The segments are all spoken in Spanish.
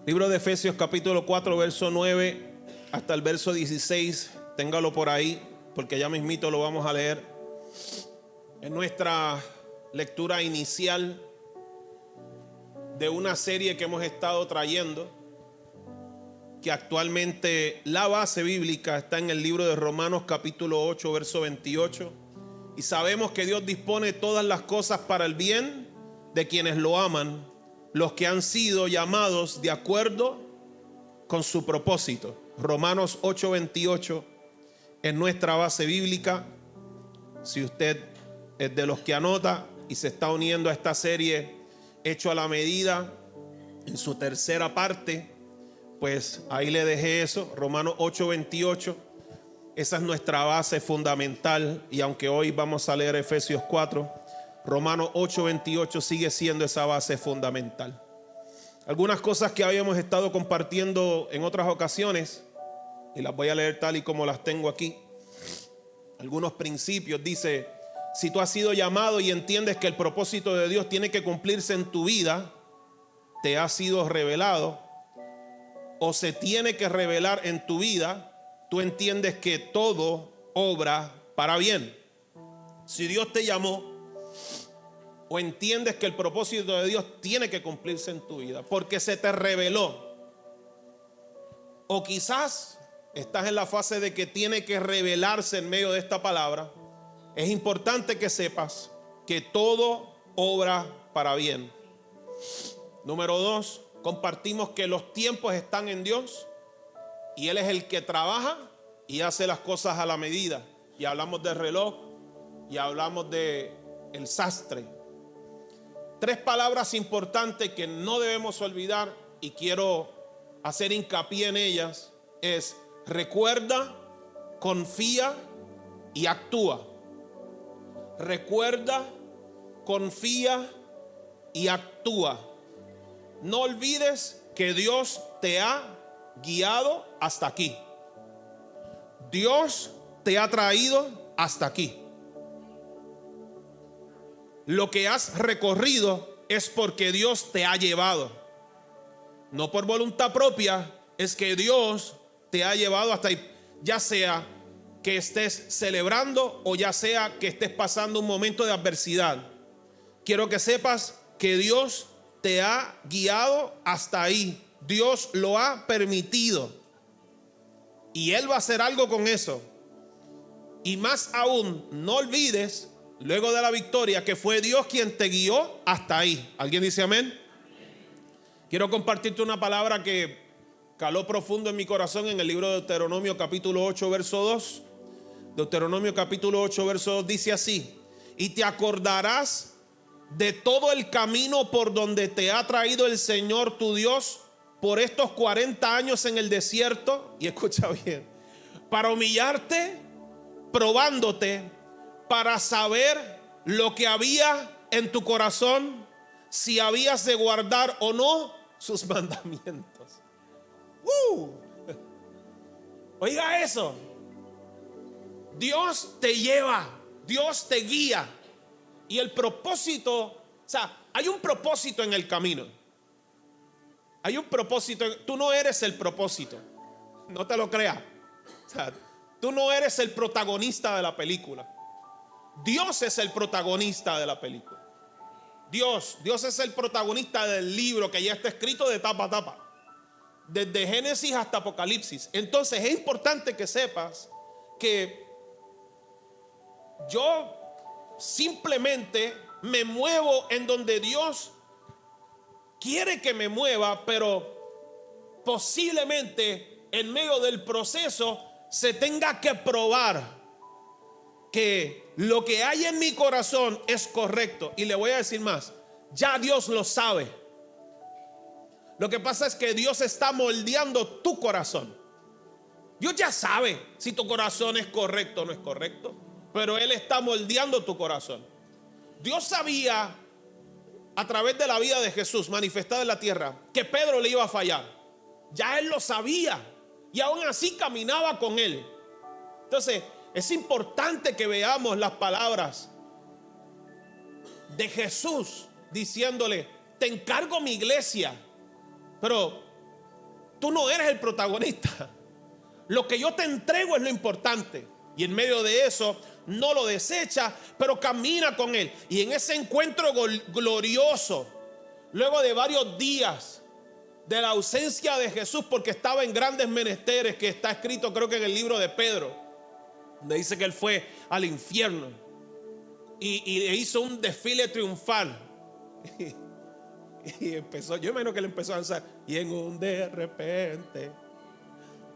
Libro de Efesios capítulo 4 verso 9 hasta el verso 16. Téngalo por ahí porque ya mismito lo vamos a leer. En nuestra lectura inicial de una serie que hemos estado trayendo, que actualmente la base bíblica está en el libro de Romanos capítulo 8 verso 28. Y sabemos que Dios dispone todas las cosas para el bien de quienes lo aman, los que han sido llamados de acuerdo con su propósito. Romanos 8 28 es nuestra base bíblica. Si usted es de los que anota y se está uniendo a esta serie Hecho a la Medida, en su tercera parte, pues ahí le dejé eso, Romanos 8 28. Esa es nuestra base fundamental. Y aunque hoy vamos a leer Efesios 4, Romanos 8 28 sigue siendo esa base fundamental. Algunas cosas que habíamos estado compartiendo en otras ocasiones, y las voy a leer tal y como las tengo aquí. Algunos principios. Dice: si tú has sido llamado y entiendes que el propósito de Dios tiene que cumplirse en tu vida, te ha sido revelado o se tiene que revelar en tu vida, tú entiendes que todo obra para bien. Si Dios te llamó o entiendes que el propósito de Dios tiene que cumplirse en tu vida porque se te reveló, o quizás estás en la fase de que tiene que revelarse en medio de esta palabra, es importante que sepas que todo obra para bien. Número 2, compartimos que los tiempos están en Dios y Él es el que trabaja y hace las cosas a la medida. Y hablamos del reloj y hablamos de el sastre. 3 palabras importantes que no debemos olvidar y quiero hacer hincapié en ellas es: recuerda, confía y actúa. Recuerda, confía y actúa. No olvides que Dios te ha guiado hasta aquí. Dios te ha traído hasta aquí. Lo que has recorrido es porque Dios te ha llevado. No por voluntad propia, es que Dios te ha llevado hasta ahí. Ya sea que estés celebrando o ya sea que estés pasando un momento de adversidad, quiero que sepas que Dios te ha guiado hasta ahí. Dios lo ha permitido y Él va a hacer algo con eso. Y más aún, no olvides luego de la victoria que fue Dios quien te guió hasta ahí. ¿Alguien dice amén? Quiero compartirte una palabra que caló profundo en mi corazón en el libro de Deuteronomio capítulo 8 verso 2. Deuteronomio capítulo 8 verso 2 dice así: y te acordarás de todo el camino por donde te ha traído el Señor tu Dios por estos 40 años en el desierto. Y escucha bien: para humillarte, probándote, para saber lo que había en tu corazón, si habías de guardar o no sus mandamientos. Oiga eso. Dios te lleva, Dios te guía. Y el propósito, o sea, hay un propósito en el camino. Hay un propósito. Tú no eres el propósito. No te lo creas. O sea, tú no eres el protagonista de la película. Dios es el protagonista de la película. Dios es el protagonista del libro que ya está escrito de tapa a tapa, desde Génesis hasta Apocalipsis. Entonces es importante que sepas que yo simplemente me muevo en donde Dios quiere que me mueva, pero posiblemente en medio del proceso se tenga que probar que lo que hay en mi corazón es correcto. Y le voy a decir más: ya Dios lo sabe. Lo que pasa es que Dios está moldeando tu corazón. Dios ya sabe si tu corazón es correcto o no es correcto, pero Él está moldeando tu corazón. Dios sabía a través de la vida de Jesús manifestada en la tierra que Pedro le iba a fallar. Ya Él lo sabía y aún así caminaba con Él. Entonces es importante que veamos las palabras de Jesús diciéndole: te encargo mi iglesia, pero Tú no eres el protagonista. Lo que yo te entrego es lo importante. Y en medio de eso no lo desecha, pero camina con él. Y en ese encuentro glorioso, luego de varios días de la ausencia de Jesús, porque estaba en grandes menesteres, que está escrito creo que en el libro de Pedro, donde dice que él fue al infierno y hizo un desfile triunfal. Y empezó, yo imagino que él empezó a danzar. Y en un de repente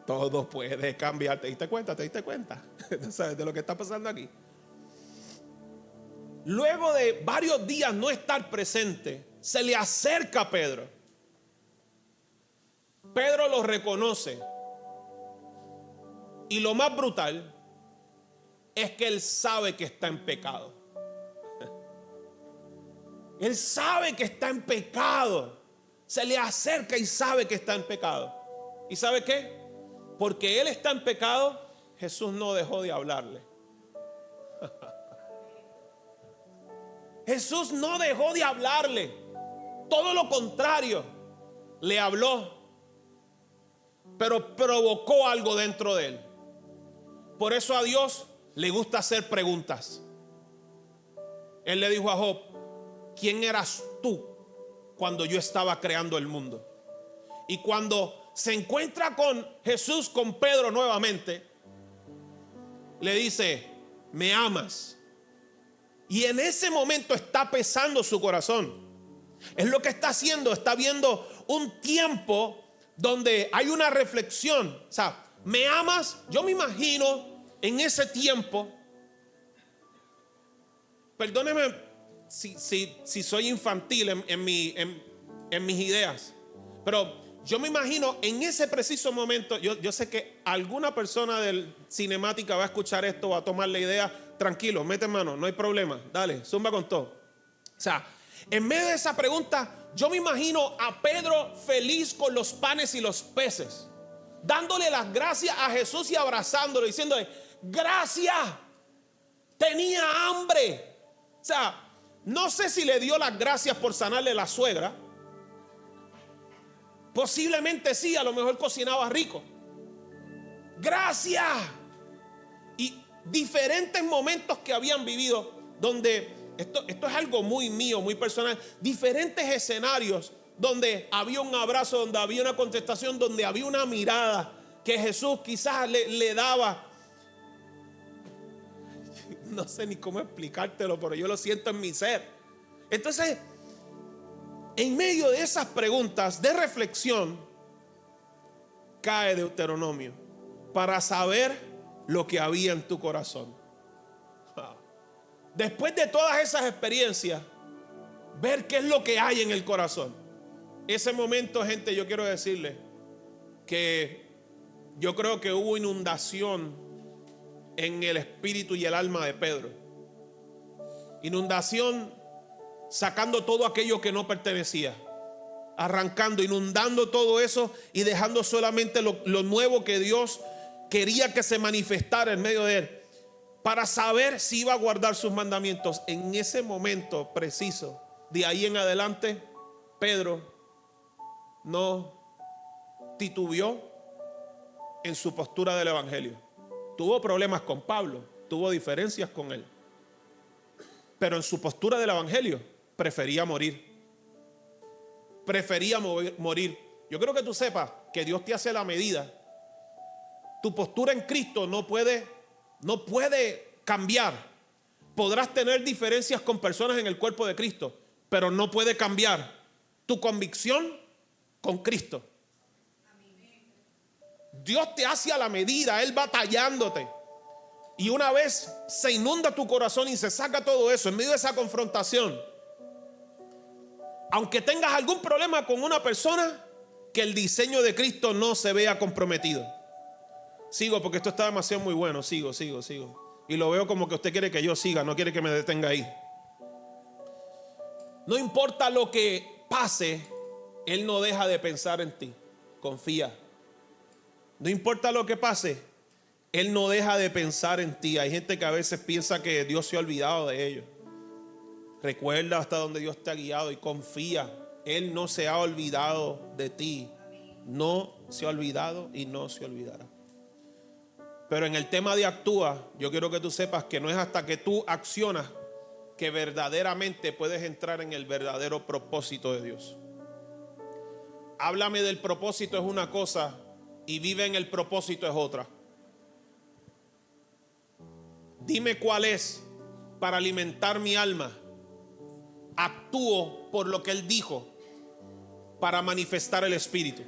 todo puede cambiar. ¿Te diste cuenta? ¿Te diste cuenta? ¿Sabes de lo que está pasando aquí? Luego de varios días no estar presente, se le acerca a Pedro. Pedro lo reconoce. Y lo más brutal es que él sabe que está en pecado. Él sabe que está en pecado. Se le acerca y sabe que está en pecado. ¿Y sabe qué? Porque él está en pecado, Jesús no dejó de hablarle. Jesús no dejó de hablarle. Todo lo contrario, le habló, pero provocó algo dentro de él. Por eso a Dios le gusta hacer preguntas. Él le dijo a Job: ¿quién eras tú cuando yo estaba creando el mundo? Y cuando se encuentra con Jesús, con Pedro nuevamente, le dice: ¿me amas? Y en ese momento está pesando su corazón. Es lo que está haciendo. Está viendo un tiempo donde hay una reflexión. O sea, ¿me amas? Yo me imagino en ese tiempo. Perdóneme si soy infantil en mis ideas, pero yo me imagino en ese preciso momento. Yo sé que alguna persona del cinemática va a escuchar esto, va a tomar la idea. Tranquilo, mete mano, no hay problema. Dale, zumba con todo. O sea, en medio de esa pregunta, yo me imagino a Pedro feliz con los panes y los peces, dándole las gracias a Jesús y abrazándolo, diciéndole: gracias, tenía hambre. O sea, no sé si le dio las gracias por sanarle la suegra. Posiblemente sí, a lo mejor cocinaba rico. Gracias. Y diferentes momentos que habían vivido, donde esto es algo muy mío, muy personal. Diferentes escenarios donde había un abrazo, donde había una contestación, donde había una mirada que Jesús quizás le daba. No sé ni cómo explicártelo, pero yo lo siento en mi ser. Entonces, en medio de esas preguntas de reflexión, cae Deuteronomio para saber lo que había en tu corazón. Después de todas esas experiencias, ver qué es lo que hay en el corazón. Ese momento, gente, yo quiero decirles que yo creo que hubo inundación en el espíritu y el alma de Pedro. Inundación, sacando todo aquello que no pertenecía, arrancando, inundando todo eso y dejando solamente lo nuevo que Dios quería que se manifestara en medio de él, para saber si iba a guardar sus mandamientos. En ese momento preciso, de ahí en adelante, Pedro no titubeó en su postura del evangelio. Tuvo problemas con Pablo, tuvo diferencias con él, pero en su postura del evangelio prefería morir. Prefería morir. Yo quiero que tú sepas que Dios te hace la medida. Tu postura en Cristo no puede cambiar. Podrás tener diferencias con personas en el cuerpo de Cristo, pero no puede cambiar tu convicción con Cristo. Dios te hace a la medida. Él va tallándote. Y una vez se inunda tu corazón y se saca todo eso en medio de esa confrontación, aunque tengas algún problema con una persona, que el diseño de Cristo no se vea comprometido. Sigo porque esto está demasiado muy bueno. Sigo. Y lo veo como que usted quiere que yo siga, no quiere que me detenga ahí. No importa lo que pase, Él no deja de pensar en ti. Confía. No importa lo que pase, Él no deja de pensar en ti. Hay gente que a veces piensa que Dios se ha olvidado de ellos. Recuerda hasta donde Dios te ha guiado y confía. Él no se ha olvidado de ti. No se ha olvidado y no se olvidará. Pero en el tema de actúa, yo quiero que tú sepas que no es hasta que tú accionas que verdaderamente puedes entrar en el verdadero propósito de Dios. Háblame del propósito es una cosa y vive en el propósito es otra. Dime cuál es para alimentar mi alma. Actúo por lo que Él dijo para manifestar el Espíritu.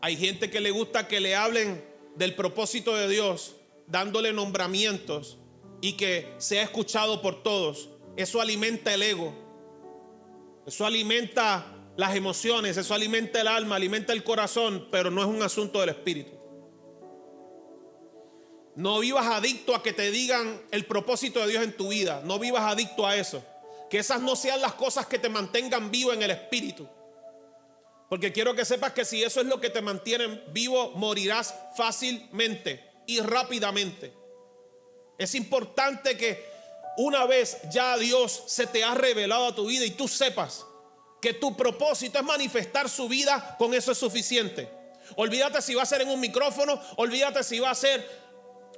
Hay gente que le gusta que le hablen del propósito de Dios, dándole nombramientos y que sea escuchado por todos. Eso alimenta el ego. Eso alimenta las emociones, eso alimenta el alma, alimenta el corazón, pero no es un asunto del Espíritu. No vivas adicto a que te digan el propósito de Dios en tu vida. No vivas adicto a eso. Que esas no sean las cosas que te mantengan vivo en el Espíritu. Porque quiero que sepas que si eso es lo que te mantiene vivo, morirás fácilmente y rápidamente. Es importante que una vez ya Dios se te ha revelado a tu vida y tú sepas que tu propósito es manifestar su vida, con eso es suficiente. Olvídate si va a ser en un micrófono, olvídate si va a ser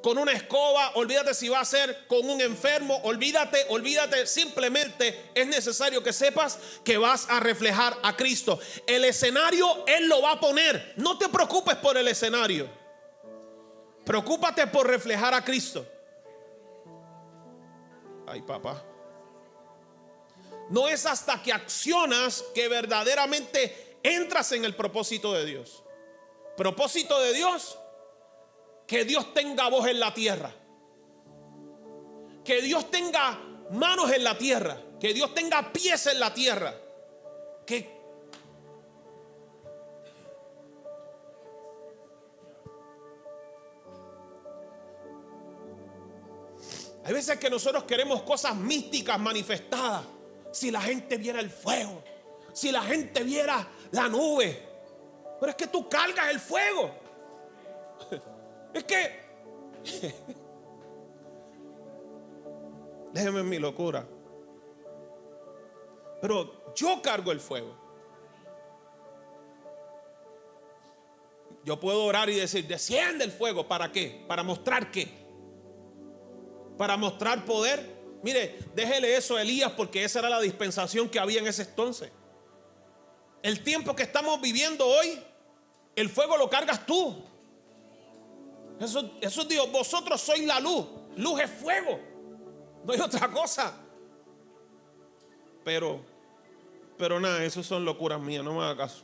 con una escoba, olvídate si va a ser con un enfermo, olvídate, simplemente es necesario que sepas que vas a reflejar a Cristo. El escenario Él lo va a poner, no te preocupes por el escenario, preocúpate por reflejar a Cristo. Ay, papá. No es hasta que accionas que verdaderamente entras en el propósito de Dios. Propósito de Dios, que Dios tenga voz en la tierra, que Dios tenga manos en la tierra, que Dios tenga pies en la tierra, que hay veces que nosotros queremos cosas místicas manifestadas. Si la gente viera el fuego, si la gente viera la nube, pero es que tú cargas el fuego. Es que déjeme en mi locura, pero yo cargo el fuego. Yo puedo orar y decir: desciende el fuego. ¿Para qué? ¿Para mostrar qué? ¿Para mostrar poder? Mire, déjele eso a Elías, porque esa era la dispensación que había en ese entonces. El tiempo que estamos viviendo hoy, el fuego lo cargas tú. Eso Dios, vosotros sois la luz. Luz es fuego, no hay otra cosa. Pero nada, eso son locuras mías, no me haga caso.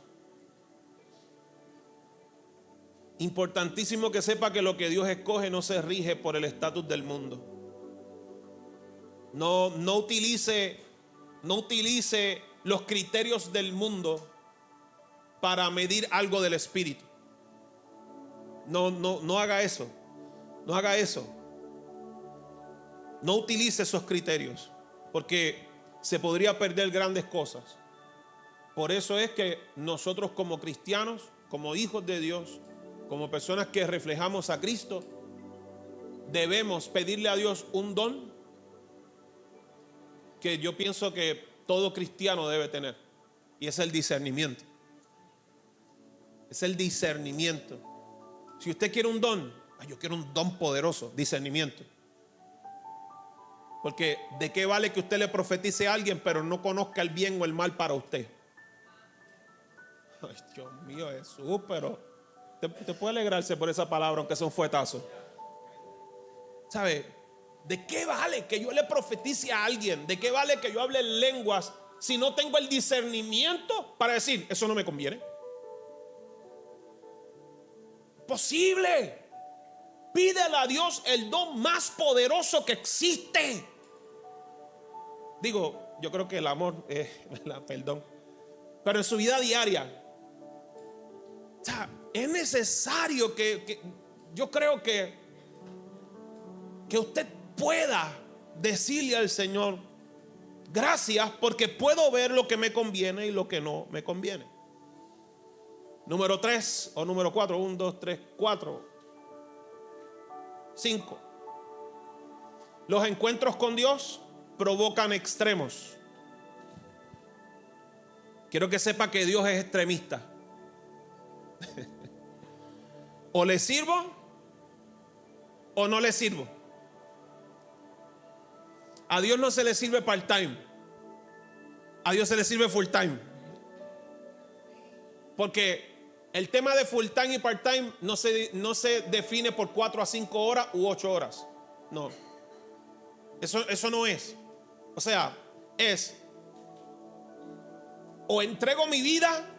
Importantísimo que sepa que lo que Dios escoge no se rige por el estatus del mundo. No utilice los criterios del mundo para medir algo del Espíritu. No haga eso. No haga eso. No utilice esos criterios, porque se podría perder grandes cosas. Por eso es que nosotros, como cristianos, como hijos de Dios, como personas que reflejamos a Cristo, debemos pedirle a Dios un don que yo pienso que todo cristiano debe tener, y es el discernimiento. Es el discernimiento. Si usted quiere un don, yo quiero un don poderoso, discernimiento. Porque ¿de qué vale que usted le profetice a alguien pero no conozca el bien o el mal para usted? Ay, Dios mío, Jesús, pero usted puede alegrarse por esa palabra, aunque sea un fuetazo. ¿Sabe? ¿De qué vale que yo le profetice a alguien? ¿De qué vale que yo hable en lenguas si no tengo el discernimiento para decir, eso no me conviene? Posible. Pídele a Dios el don más poderoso que existe. Digo, yo creo que el amor es perdón, pero en su vida diaria, o sea, es necesario que yo creo que usted pueda decirle al Señor: gracias, porque puedo ver lo que me conviene y lo que no me conviene. Número 3 o número 4, 1, 2, 3, 4, 5. Los encuentros con Dios provocan extremos. Quiero que sepa que Dios es extremista. O le sirvo o no le sirvo. A Dios no se le sirve part-time. A Dios se le sirve full-time. Porque el tema de full-time y part-time no se define por 4 a 5 horas u 8 horas. No. Eso no es. O sea, es o entrego mi vida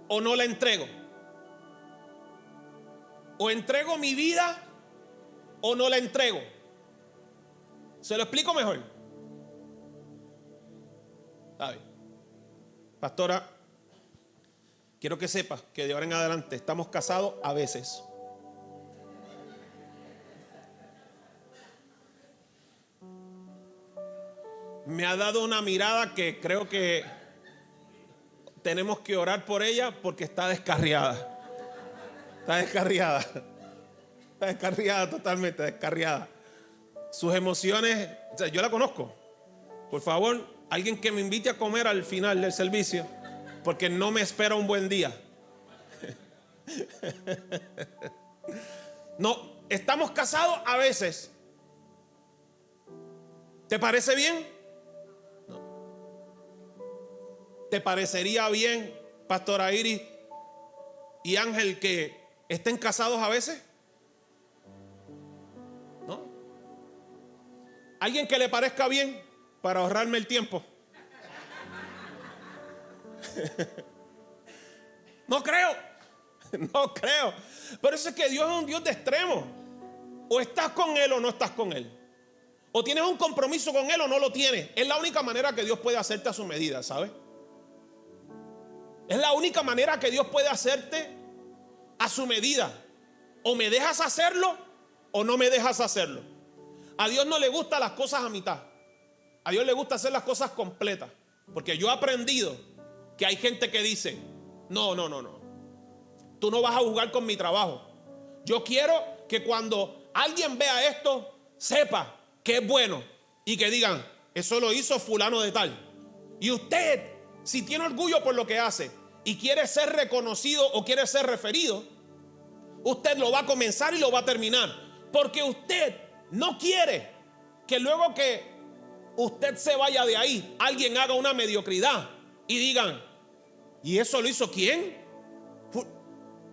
o no la entrego. O entrego mi vida o no la entrego. ¿Se lo explico mejor? ¿Sabe? Pastora, quiero que sepas que de ahora en adelante estamos casados a veces. Me ha dado una mirada que creo que tenemos que orar por ella porque está descarriada. Está descarriada. Está descarriada, totalmente descarriada. Sus emociones, o sea, yo la conozco. Por favor, alguien que me invite a comer al final del servicio, porque no me espera un buen día. No, estamos casados a veces. ¿Te parece bien? No. ¿Te parecería bien, Pastora Iris y Ángel, que estén casados a veces? ¿No? ¿Alguien que le parezca bien para ahorrarme el tiempo? No creo. No creo. Pero eso es que Dios es un Dios de extremo. O estás con Él o no estás con Él. O tienes un compromiso con Él o no lo tienes. Es la única manera que Dios puede hacerte a su medida, ¿sabes? Es la única manera que Dios puede hacerte a su medida. O me dejas hacerlo o no me dejas hacerlo. A Dios no le gustan las cosas a mitad. A Dios le gusta hacer las cosas completas. Porque yo he aprendido que hay gente que dice: no. Tú no vas a jugar con mi trabajo. Yo quiero que cuando alguien vea esto, sepa que es bueno y que digan: eso lo hizo fulano de tal. Y usted, si tiene orgullo por lo que hace y quiere ser reconocido o quiere ser referido, usted lo va a comenzar y lo va a terminar. Porque usted no quiere que luego que usted se vaya de ahí, alguien haga una mediocridad y digan: ¿y eso lo hizo quién?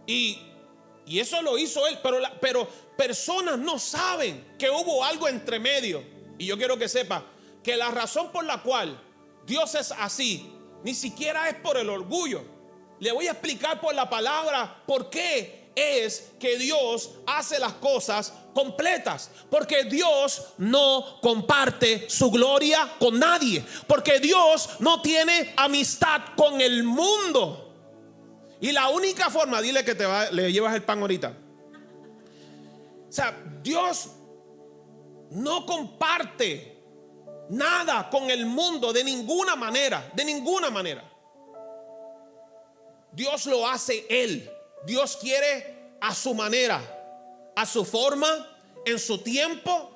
Y eso lo hizo él. Pero personas no saben que hubo algo entre medio. Y yo quiero que sepa que la razón por la cual Dios es así ni siquiera es por el orgullo. Le voy a explicar por la palabra por qué es que Dios hace las cosas completas. Porque Dios no comparte su gloria con nadie. Porque Dios no tiene amistad con el mundo. Y la única forma, dile que le llevas el pan ahorita. O sea, Dios no comparte nada con el mundo de ninguna manera. De ninguna manera. Dios lo hace Él. Dios quiere a su manera, a su forma, en su tiempo,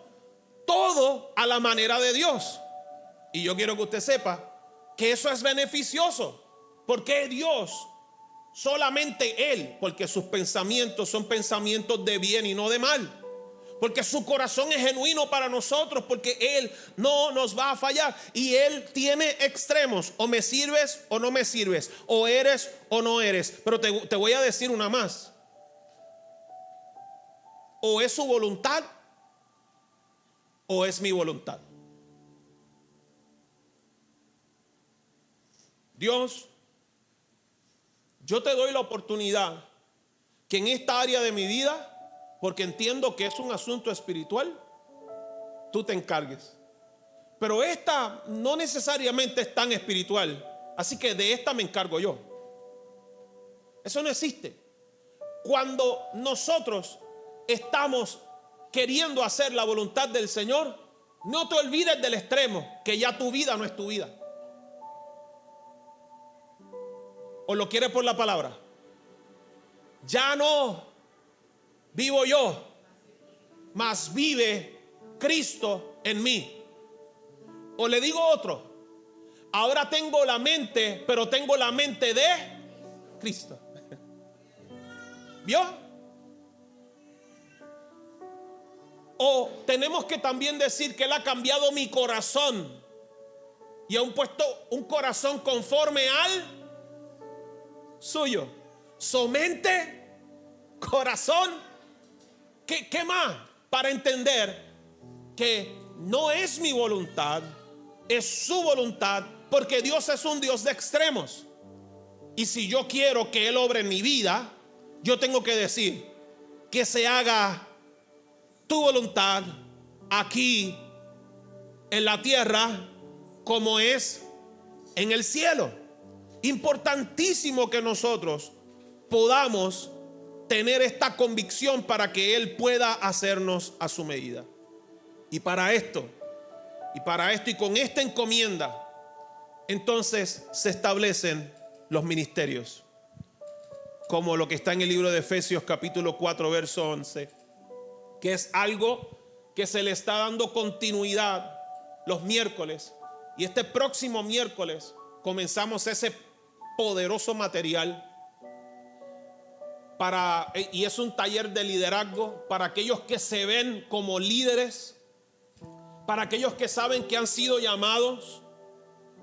todo a la manera de Dios. Y yo quiero que usted sepa que eso es beneficioso. Porque Dios, solamente Él, porque sus pensamientos son pensamientos de bien y no de mal. Porque su corazón es genuino para nosotros. Porque Él no nos va a fallar. Y Él tiene extremos. O me sirves o no me sirves. O eres o no eres. Pero te voy a decir una más. O es su voluntad o es mi voluntad. Dios, yo te doy la oportunidad que en esta área de mi vida, porque entiendo que es un asunto espiritual, tú te encargues. Pero esta no necesariamente es tan espiritual, así que de esta me encargo yo. Eso no existe. Cuando nosotros estamos queriendo hacer la voluntad del Señor, no te olvides del extremo, que ya tu vida no es tu vida. ¿O lo quieres por la palabra? Ya no vivo yo, mas vive Cristo en mí. O le digo otro: ahora tengo la mente, pero tengo la mente de Cristo. ¿Vio? O tenemos que también decir que Él ha cambiado mi corazón y ha puesto un corazón conforme al suyo. Mente, corazón. ¿Qué más? Para entender que no es mi voluntad, es su voluntad, porque Dios es un Dios de extremos. Y si yo quiero que Él obre en mi vida, yo tengo que decir que se haga tu voluntad aquí en la tierra como es en el cielo. Importantísimo que nosotros podamos tener esta convicción para que Él pueda hacernos a su medida. Y para esto y con esta encomienda, entonces se establecen los ministerios, como lo que está en el libro de Efesios capítulo 4 verso 11, que es algo que se le está dando continuidad los miércoles, y este próximo miércoles comenzamos ese poderoso material y es un taller de liderazgo para aquellos que se ven como líderes, para aquellos que saben que han sido llamados,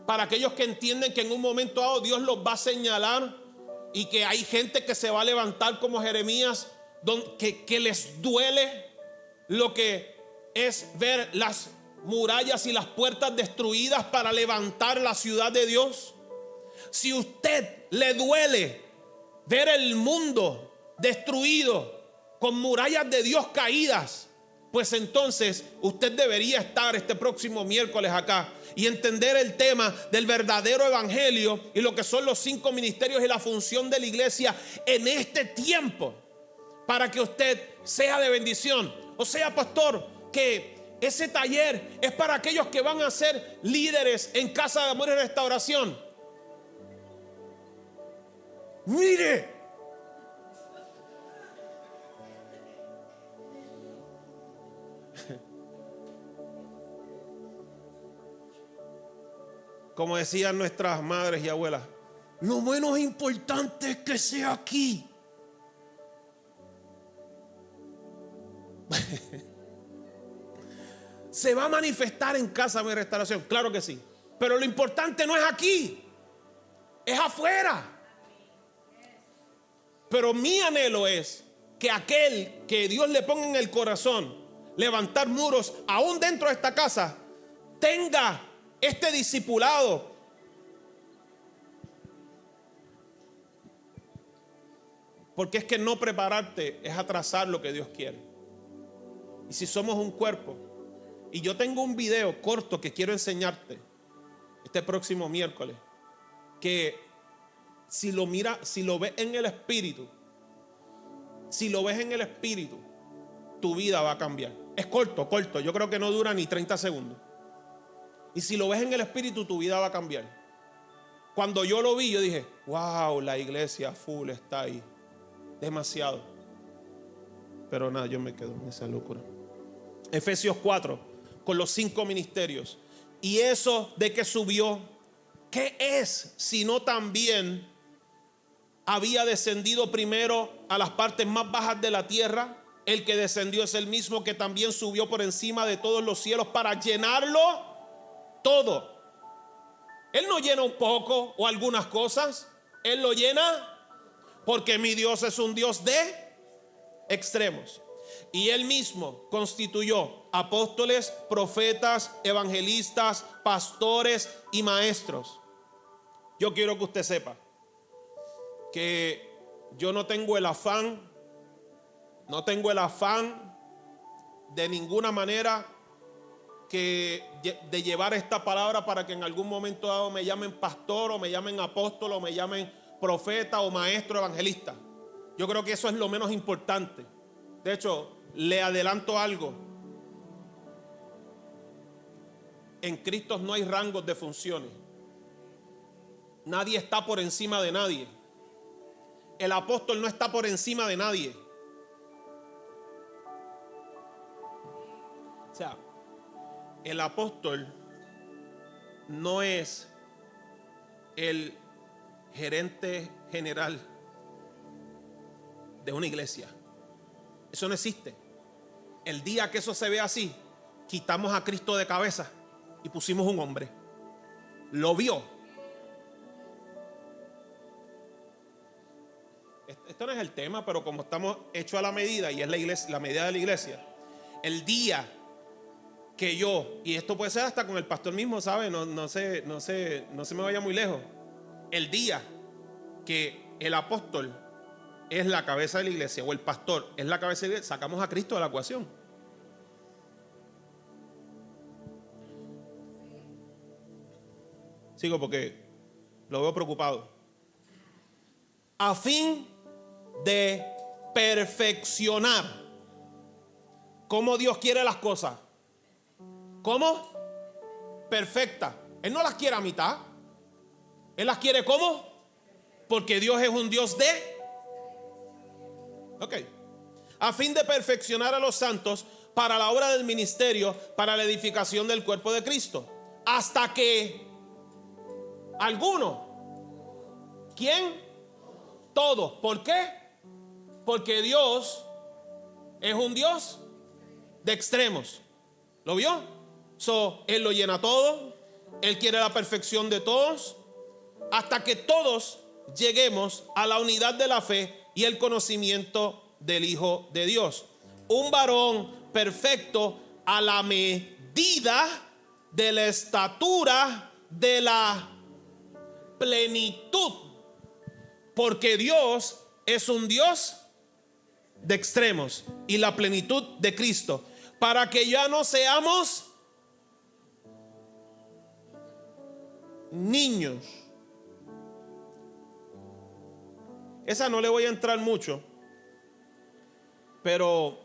para aquellos que entienden que en un momento dado Dios los va a señalar y que hay gente que se va a levantar como Jeremías, que les duele lo que es ver las murallas y las puertas destruidas para levantar la ciudad de Dios. Si usted le duele ver el mundo destruido con murallas de Dios caídas, pues entonces usted debería estar este próximo miércoles acá y entender el tema del verdadero evangelio y lo que son los 5 ministerios y la función de la iglesia en este tiempo, para que usted sea de bendición. O sea, pastor, que ese taller es para aquellos que van a ser líderes en Casa de Amor y Restauración. Mire, como decían nuestras madres y abuelas, lo menos importante es que sea aquí. ¿Se va a manifestar en Casa de Restauración? Claro que sí. Pero lo importante no es aquí, es afuera. Pero mi anhelo es que aquel que Dios le ponga en el corazón levantar muros aún dentro de esta casa tenga este discipulado. Porque es que no prepararte es atrasar lo que Dios quiere. Y si somos un cuerpo, y yo tengo un video corto que quiero enseñarte este próximo miércoles, que si lo ves en el espíritu, tu vida va a cambiar. Es corto, yo creo que no dura ni 30 segundos. Y si lo ves en el espíritu, tu vida va a cambiar. Cuando yo lo vi, yo dije, wow, la iglesia full está ahí. Demasiado. Pero nada, yo me quedo en esa locura. Efesios 4, con los 5 ministerios. Y eso de que subió, ¿qué es? Sino también había descendido primero a las partes más bajas de la tierra. El que descendió es el mismo que también subió por encima de todos los cielos para llenarlo todo. Él no llena un poco o algunas cosas, Él lo llena, porque mi Dios es un Dios de extremos. Y Él mismo constituyó apóstoles, profetas, evangelistas, pastores y maestros. Yo quiero que usted sepa que yo no tengo el afán de ninguna manera de llevar esta palabra para que en algún momento dado me llamen pastor o me llamen apóstol o me llamen profeta o maestro evangelista. Yo creo que eso es lo menos importante. De hecho, le adelanto algo. En Cristo no hay rangos de funciones. Nadie está por encima de nadie. El apóstol no está por encima de nadie. O sea, el apóstol no es el gerente general de una iglesia. Eso no existe. El día que eso se ve así, quitamos a Cristo de cabeza y pusimos un hombre. Lo vio. Esto no es el tema, pero como estamos hechos a la medida, y es la iglesia, la medida de la iglesia, el día que yo, y esto puede ser hasta con el pastor mismo, ¿sabe? No se me vaya muy lejos. El día que el apóstol es la cabeza de la iglesia, o el pastor es la cabeza de la iglesia, sacamos a Cristo de la ecuación. Sigo porque lo veo preocupado. A fin de perfeccionar. ¿Cómo Dios quiere las cosas? ¿Cómo? Perfecta. Él no las quiere a mitad. Él las quiere ¿cómo? Porque Dios es un Dios de... Ok. A fin de perfeccionar a los santos para la obra del ministerio, para la edificación del cuerpo de Cristo. Hasta que alguno. ¿Quién? Todos. ¿Por qué? Porque Dios es un Dios de extremos. ¿Lo vio? Él lo llena todo. Él quiere la perfección de todos, hasta que todos lleguemos a la unidad de la fe y el conocimiento del Hijo de Dios, un varón perfecto a la medida de la estatura de la plenitud, porque Dios es un Dios de extremos, y la plenitud de Cristo, para que ya no seamos niños. Esa no le voy a entrar mucho, pero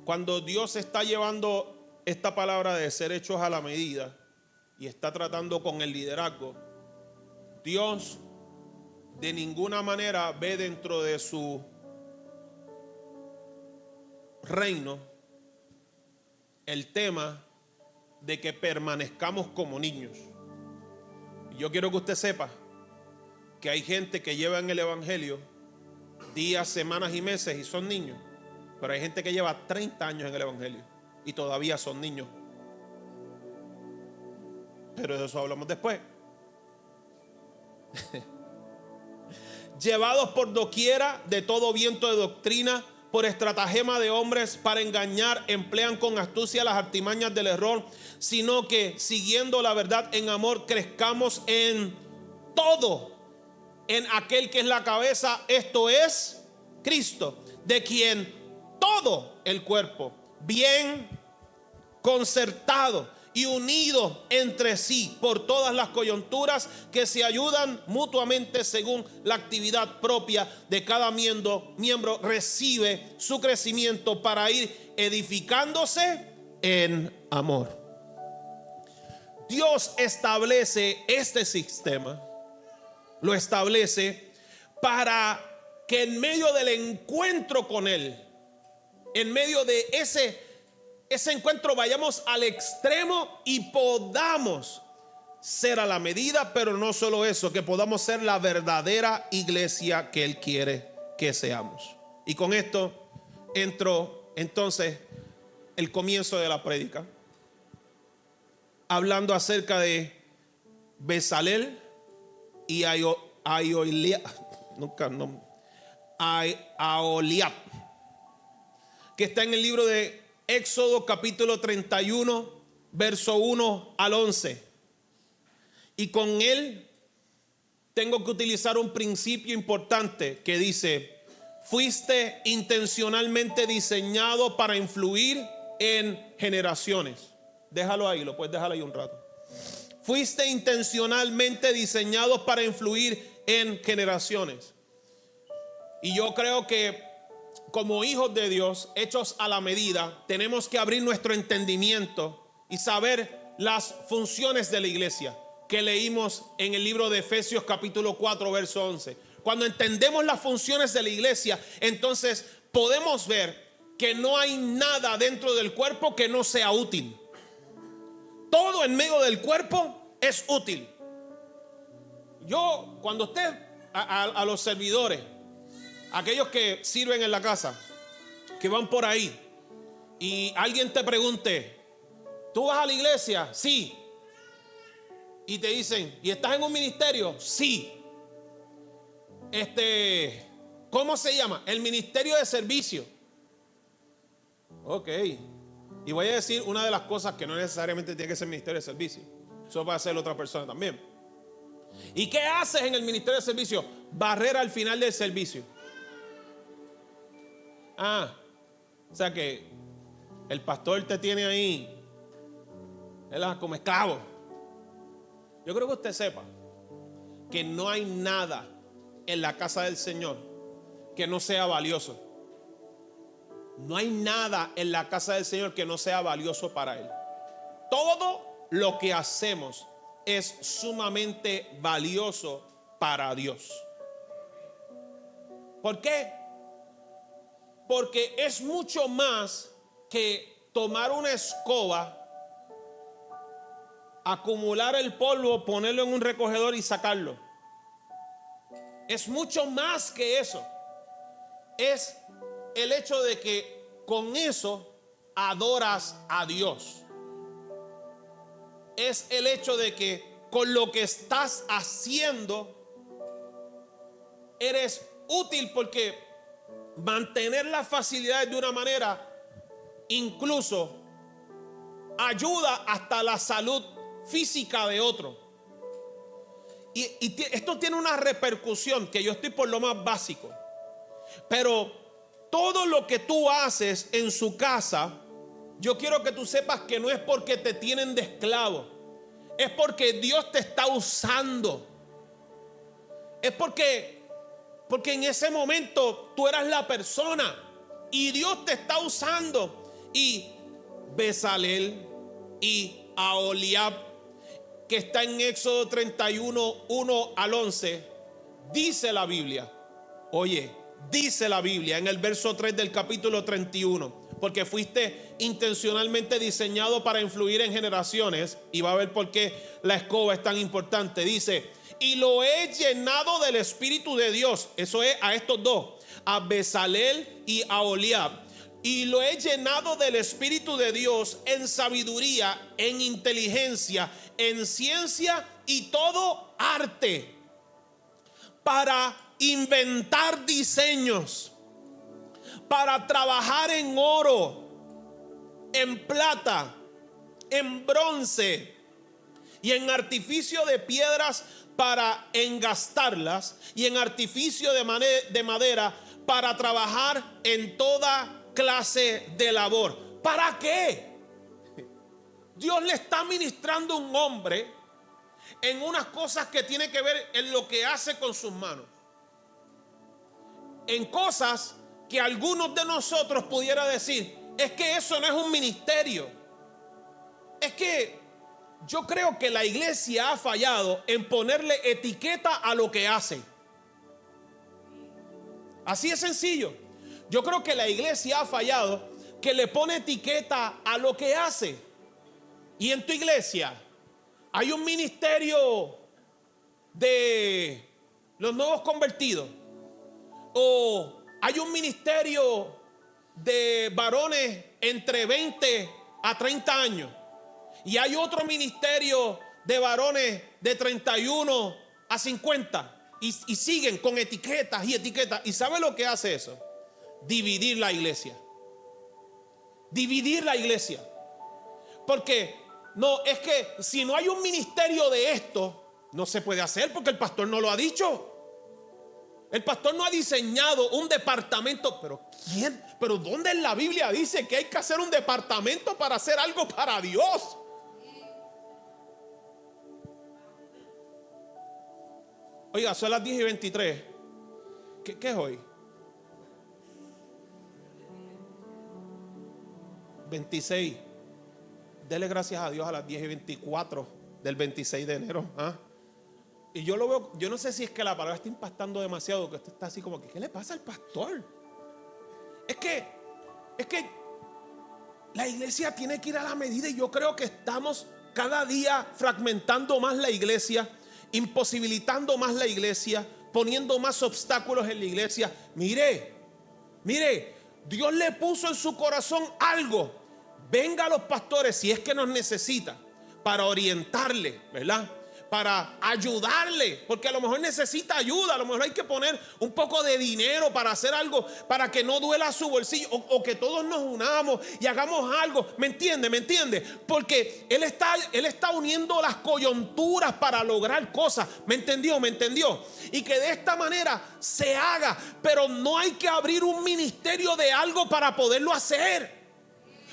cuando Dios está llevando esta palabra de ser hechos a la medida y está tratando con el liderazgo, Dios de ninguna manera ve dentro de su reino el tema de que permanezcamos como niños. Yo quiero que usted sepa que hay gente que lleva en el evangelio días, semanas y meses y son niños, pero hay gente que lleva 30 años en el evangelio y todavía son niños. Pero de eso hablamos después. Llevados por doquiera de todo viento de doctrina, por estratagema de hombres para engañar, emplean con astucia las artimañas del error, sino que siguiendo la verdad en amor crezcamos en todo en aquel que es la cabeza, esto es Cristo, de quien todo el cuerpo, bien concertado y unido entre sí por todas las coyunturas que se ayudan mutuamente según la actividad propia de cada miembro recibe su crecimiento para ir edificándose en amor. Dios establece este sistema, lo establece para que en medio del encuentro con Él, en medio de ese encuentro vayamos al extremo y podamos ser a la medida, pero no solo eso, que podamos ser la verdadera iglesia que Él quiere que seamos. Y con esto entro entonces el comienzo de la prédica, hablando acerca de Bezalel y Aholiab, que está en el libro de Éxodo capítulo 31, verso 1 al 11. Y con él tengo que utilizar un principio importante que dice: fuiste intencionalmente diseñado para influir en generaciones. Déjalo ahí, lo puedes dejar ahí un rato. Fuiste intencionalmente diseñado para influir en generaciones. Y yo creo que como hijos de Dios, hechos a la medida, tenemos que abrir nuestro entendimiento y saber las funciones de la iglesia que leímos en el libro de Efesios capítulo 4 verso 11. Cuando entendemos las funciones de la iglesia, entonces podemos ver que no hay nada dentro del cuerpo que no sea útil. Todo en medio del cuerpo es útil. Yo, cuando usted a los servidores, aquellos que sirven en la casa, que van por ahí y alguien te pregunte, ¿tú vas a la iglesia? Sí. Y te dicen, ¿y estás en un ministerio? Sí. ¿Cómo se llama? El ministerio de servicio. Ok. Y voy a decir una de las cosas que no necesariamente tiene que ser ministerio de servicio. Eso va a ser otra persona también. ¿Y qué haces en el ministerio de servicio? Barrer al final del servicio. O sea que el pastor te tiene ahí, como esclavo. Yo creo que usted sepa que no hay nada en la casa del Señor que no sea valioso. No hay nada en la casa del Señor que no sea valioso para Él. Todo lo que hacemos es sumamente valioso para Dios. ¿Por qué? Porque es mucho más que tomar una escoba, acumular el polvo, ponerlo en un recogedor y sacarlo. Es mucho más que eso. Es el hecho de que con eso adoras a Dios. Es el hecho de que con lo que estás haciendo eres útil, porque mantener las facilidades de una manera incluso ayuda hasta la salud física de otro. Y esto tiene una repercusión, que yo estoy por lo más básico, pero todo lo que tú haces en su casa, yo quiero que tú sepas que no es porque te tienen de esclavo, es porque Dios te está usando. Es porque en ese momento tú eras la persona y Dios te está usando. Y Bezalel y Aholiab, que está en Éxodo 31, 1 al 11, dice la Biblia. Oye, dice la Biblia en el verso 3 del capítulo 31, porque fuiste intencionalmente diseñado para influir en generaciones. Y va a ver por qué la escoba es tan importante. Dice: y lo he llenado del Espíritu de Dios. Eso es a estos dos, a Bezalel y a Aholiab. Y lo he llenado del Espíritu de Dios en sabiduría, en inteligencia, en ciencia y todo arte, para inventar diseños, para trabajar en oro, en plata, en bronce y en artificio de piedras para engastarlas, y en artificio de madera para trabajar en toda clase de labor. ¿Para qué? Dios le está ministrando a un hombre en unas cosas que tiene que ver en lo que hace con sus manos, en cosas que algunos de nosotros pudiera decir: es que eso no es un ministerio. Es que yo creo que la iglesia ha fallado en ponerle etiqueta a lo que hace. Así es sencillo. Yo creo que la iglesia ha fallado que le pone etiqueta a lo que hace. Y en tu iglesia hay un ministerio de los nuevos convertidos, o hay un ministerio de varones entre 20 a 30 años, y hay otro ministerio de varones de 31 a 50, y siguen con etiquetas y etiquetas. ¿Y sabe lo que hace eso? Dividir la iglesia. Dividir la iglesia. Porque no, es que si no hay un ministerio de esto, no se puede hacer, porque el pastor no lo ha dicho. El pastor no ha diseñado un departamento. ¿Pero quién? ¿Pero dónde en la Biblia dice que hay que hacer un departamento para hacer algo para Dios? Oiga, son las 10:23. ¿Qué es hoy? 26. Dele gracias a Dios a las 10:24 del 26 de enero. Y yo lo veo, yo no sé si es que la palabra está impactando demasiado, que usted está así como que, ¿qué le pasa al pastor? Es que la iglesia tiene que ir a la medida, y yo creo que estamos cada día fragmentando más la iglesia, imposibilitando más la iglesia, poniendo más obstáculos en la iglesia. Mire, Dios le puso en su corazón algo. Venga a los pastores si es que nos necesita, para orientarle, ¿verdad? Para ayudarle, porque a lo mejor necesita ayuda. A lo mejor hay que poner un poco de dinero para hacer algo, para que no duela su bolsillo, o que todos nos unamos y hagamos algo. ¿Me entiende? Porque Él está uniendo las coyunturas para lograr cosas. ¿Me entendió? Y que de esta manera se haga. Pero no hay que abrir un ministerio de algo para poderlo hacer,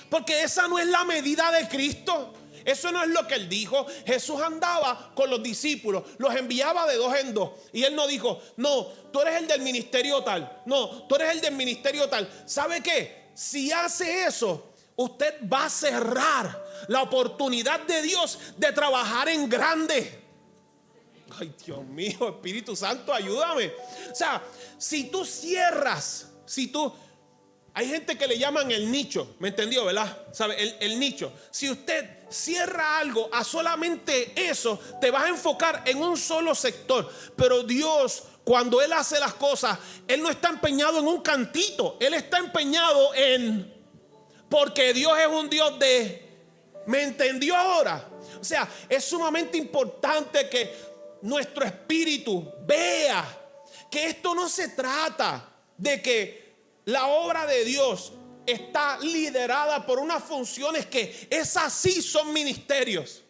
porque esa no es la medida de Cristo. Eso no es lo que Él dijo. Jesús andaba con los discípulos, los enviaba de 2 en 2. Y Él no dijo: no, tú eres el del ministerio tal. No, tú eres el del ministerio tal. ¿Sabe qué? Si hace eso, usted va a cerrar la oportunidad de Dios de trabajar en grande. Ay, Dios mío, Espíritu Santo, ayúdame. O sea, si tú cierras, hay gente que le llaman el nicho, ¿me entendió, verdad? ¿Sabe? El nicho. Si usted cierra algo a solamente eso, te vas a enfocar en un solo sector. Pero Dios, cuando Él hace las cosas, Él no está empeñado en un cantito. Él está empeñado en... Porque Dios es un Dios de... ¿Me entendió ahora? O sea, es sumamente importante que nuestro espíritu vea que esto no se trata de que la obra de Dios está liderada por unas funciones que esas sí son ministerios.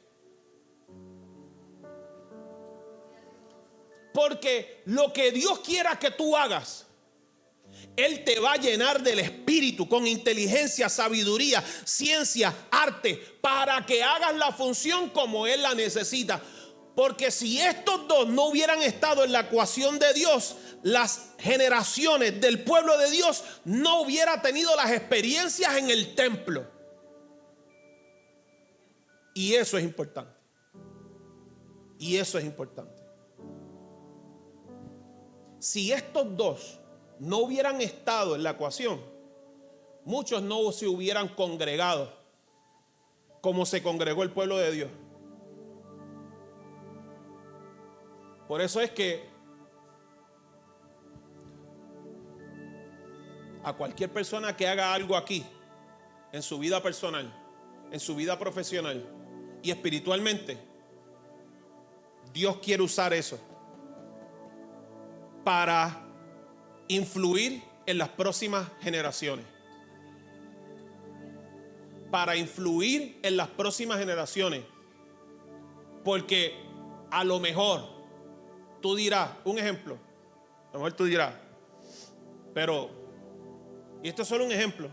Porque lo que Dios quiera que tú hagas, Él te va a llenar del Espíritu con inteligencia, sabiduría, ciencia, arte, para que hagas la función como Él la necesita. Porque si estos dos no hubieran estado en la ecuación de Dios, las generaciones del pueblo de Dios no hubiera tenido las experiencias en el templo. Y eso es importante. Si estos dos no hubieran estado en la ecuación, muchos no se hubieran congregado como se congregó el pueblo de Dios. Por eso es que a cualquier persona que haga algo aquí, en su vida personal, en su vida profesional y espiritualmente, Dios quiere usar eso para influir en las próximas generaciones. Porque a lo mejor tú dirás, un ejemplo, a lo mejor tú dirás, pero, y esto es solo un ejemplo,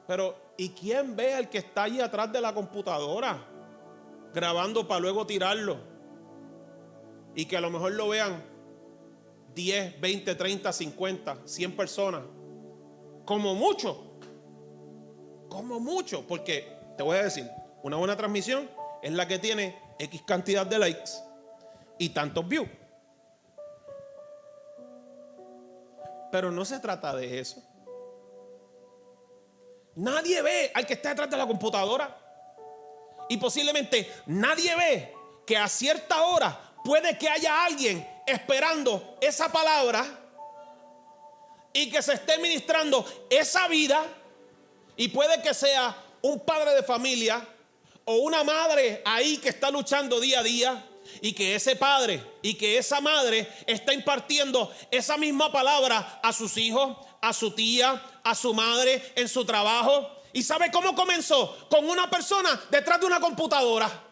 pero ¿y quién ve al que está allí atrás de la computadora grabando para luego tirarlo? Y que a lo mejor lo vean 10, 20, 30, 50, 100 personas. Como mucho, porque te voy a decir, una buena transmisión es la que tiene X cantidad de likes y tantos views. Pero no se trata de eso. Nadie ve al que está detrás de la computadora. Y posiblemente nadie ve que a cierta hora puede que haya alguien esperando esa palabra y que se esté ministrando esa vida. Y puede que sea un padre de familia o una madre ahí que está luchando día a día, y que ese padre y que esa madre está impartiendo esa misma palabra a sus hijos, a su tía, a su madre, en su trabajo. ¿Y sabe cómo comenzó? Con una persona detrás de una computadora.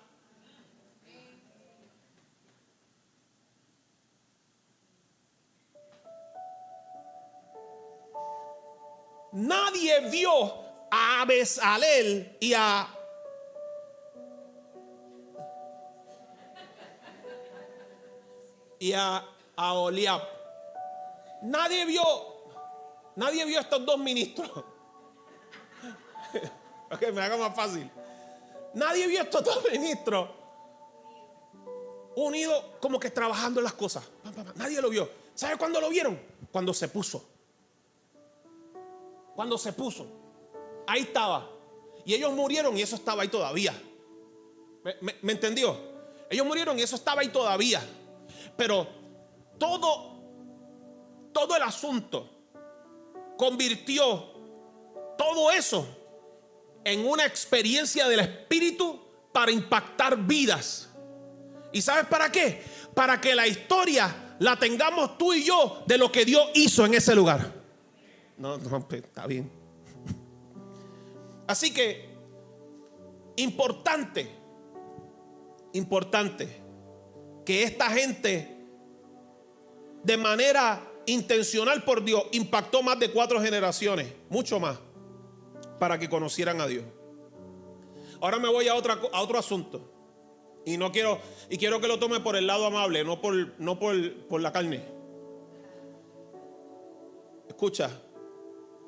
Nadie vio a Bezalel y a Oliab. Nadie vio a estos dos ministros. Para que me haga más fácil. Nadie vio a estos dos ministros unidos, como que trabajando en las cosas. Nadie lo vio. ¿Sabe cuándo lo vieron? Cuando se puso. Ahí estaba. Y ellos murieron y eso estaba ahí todavía. ¿Me entendió? Ellos murieron y eso estaba ahí todavía. Pero todo el asunto convirtió todo eso en una experiencia del Espíritu para impactar vidas. ¿Y sabes para qué? Para que la historia la tengamos tú y yo de lo que Dios hizo en ese lugar. No, pues, está bien. Así que importante que esta gente, de manera intencional por Dios, impactó más de 4 generaciones, mucho más, para que conocieran a Dios. Ahora me voy a otro asunto. Quiero que lo tome por el lado amable, no por la carne. Escucha,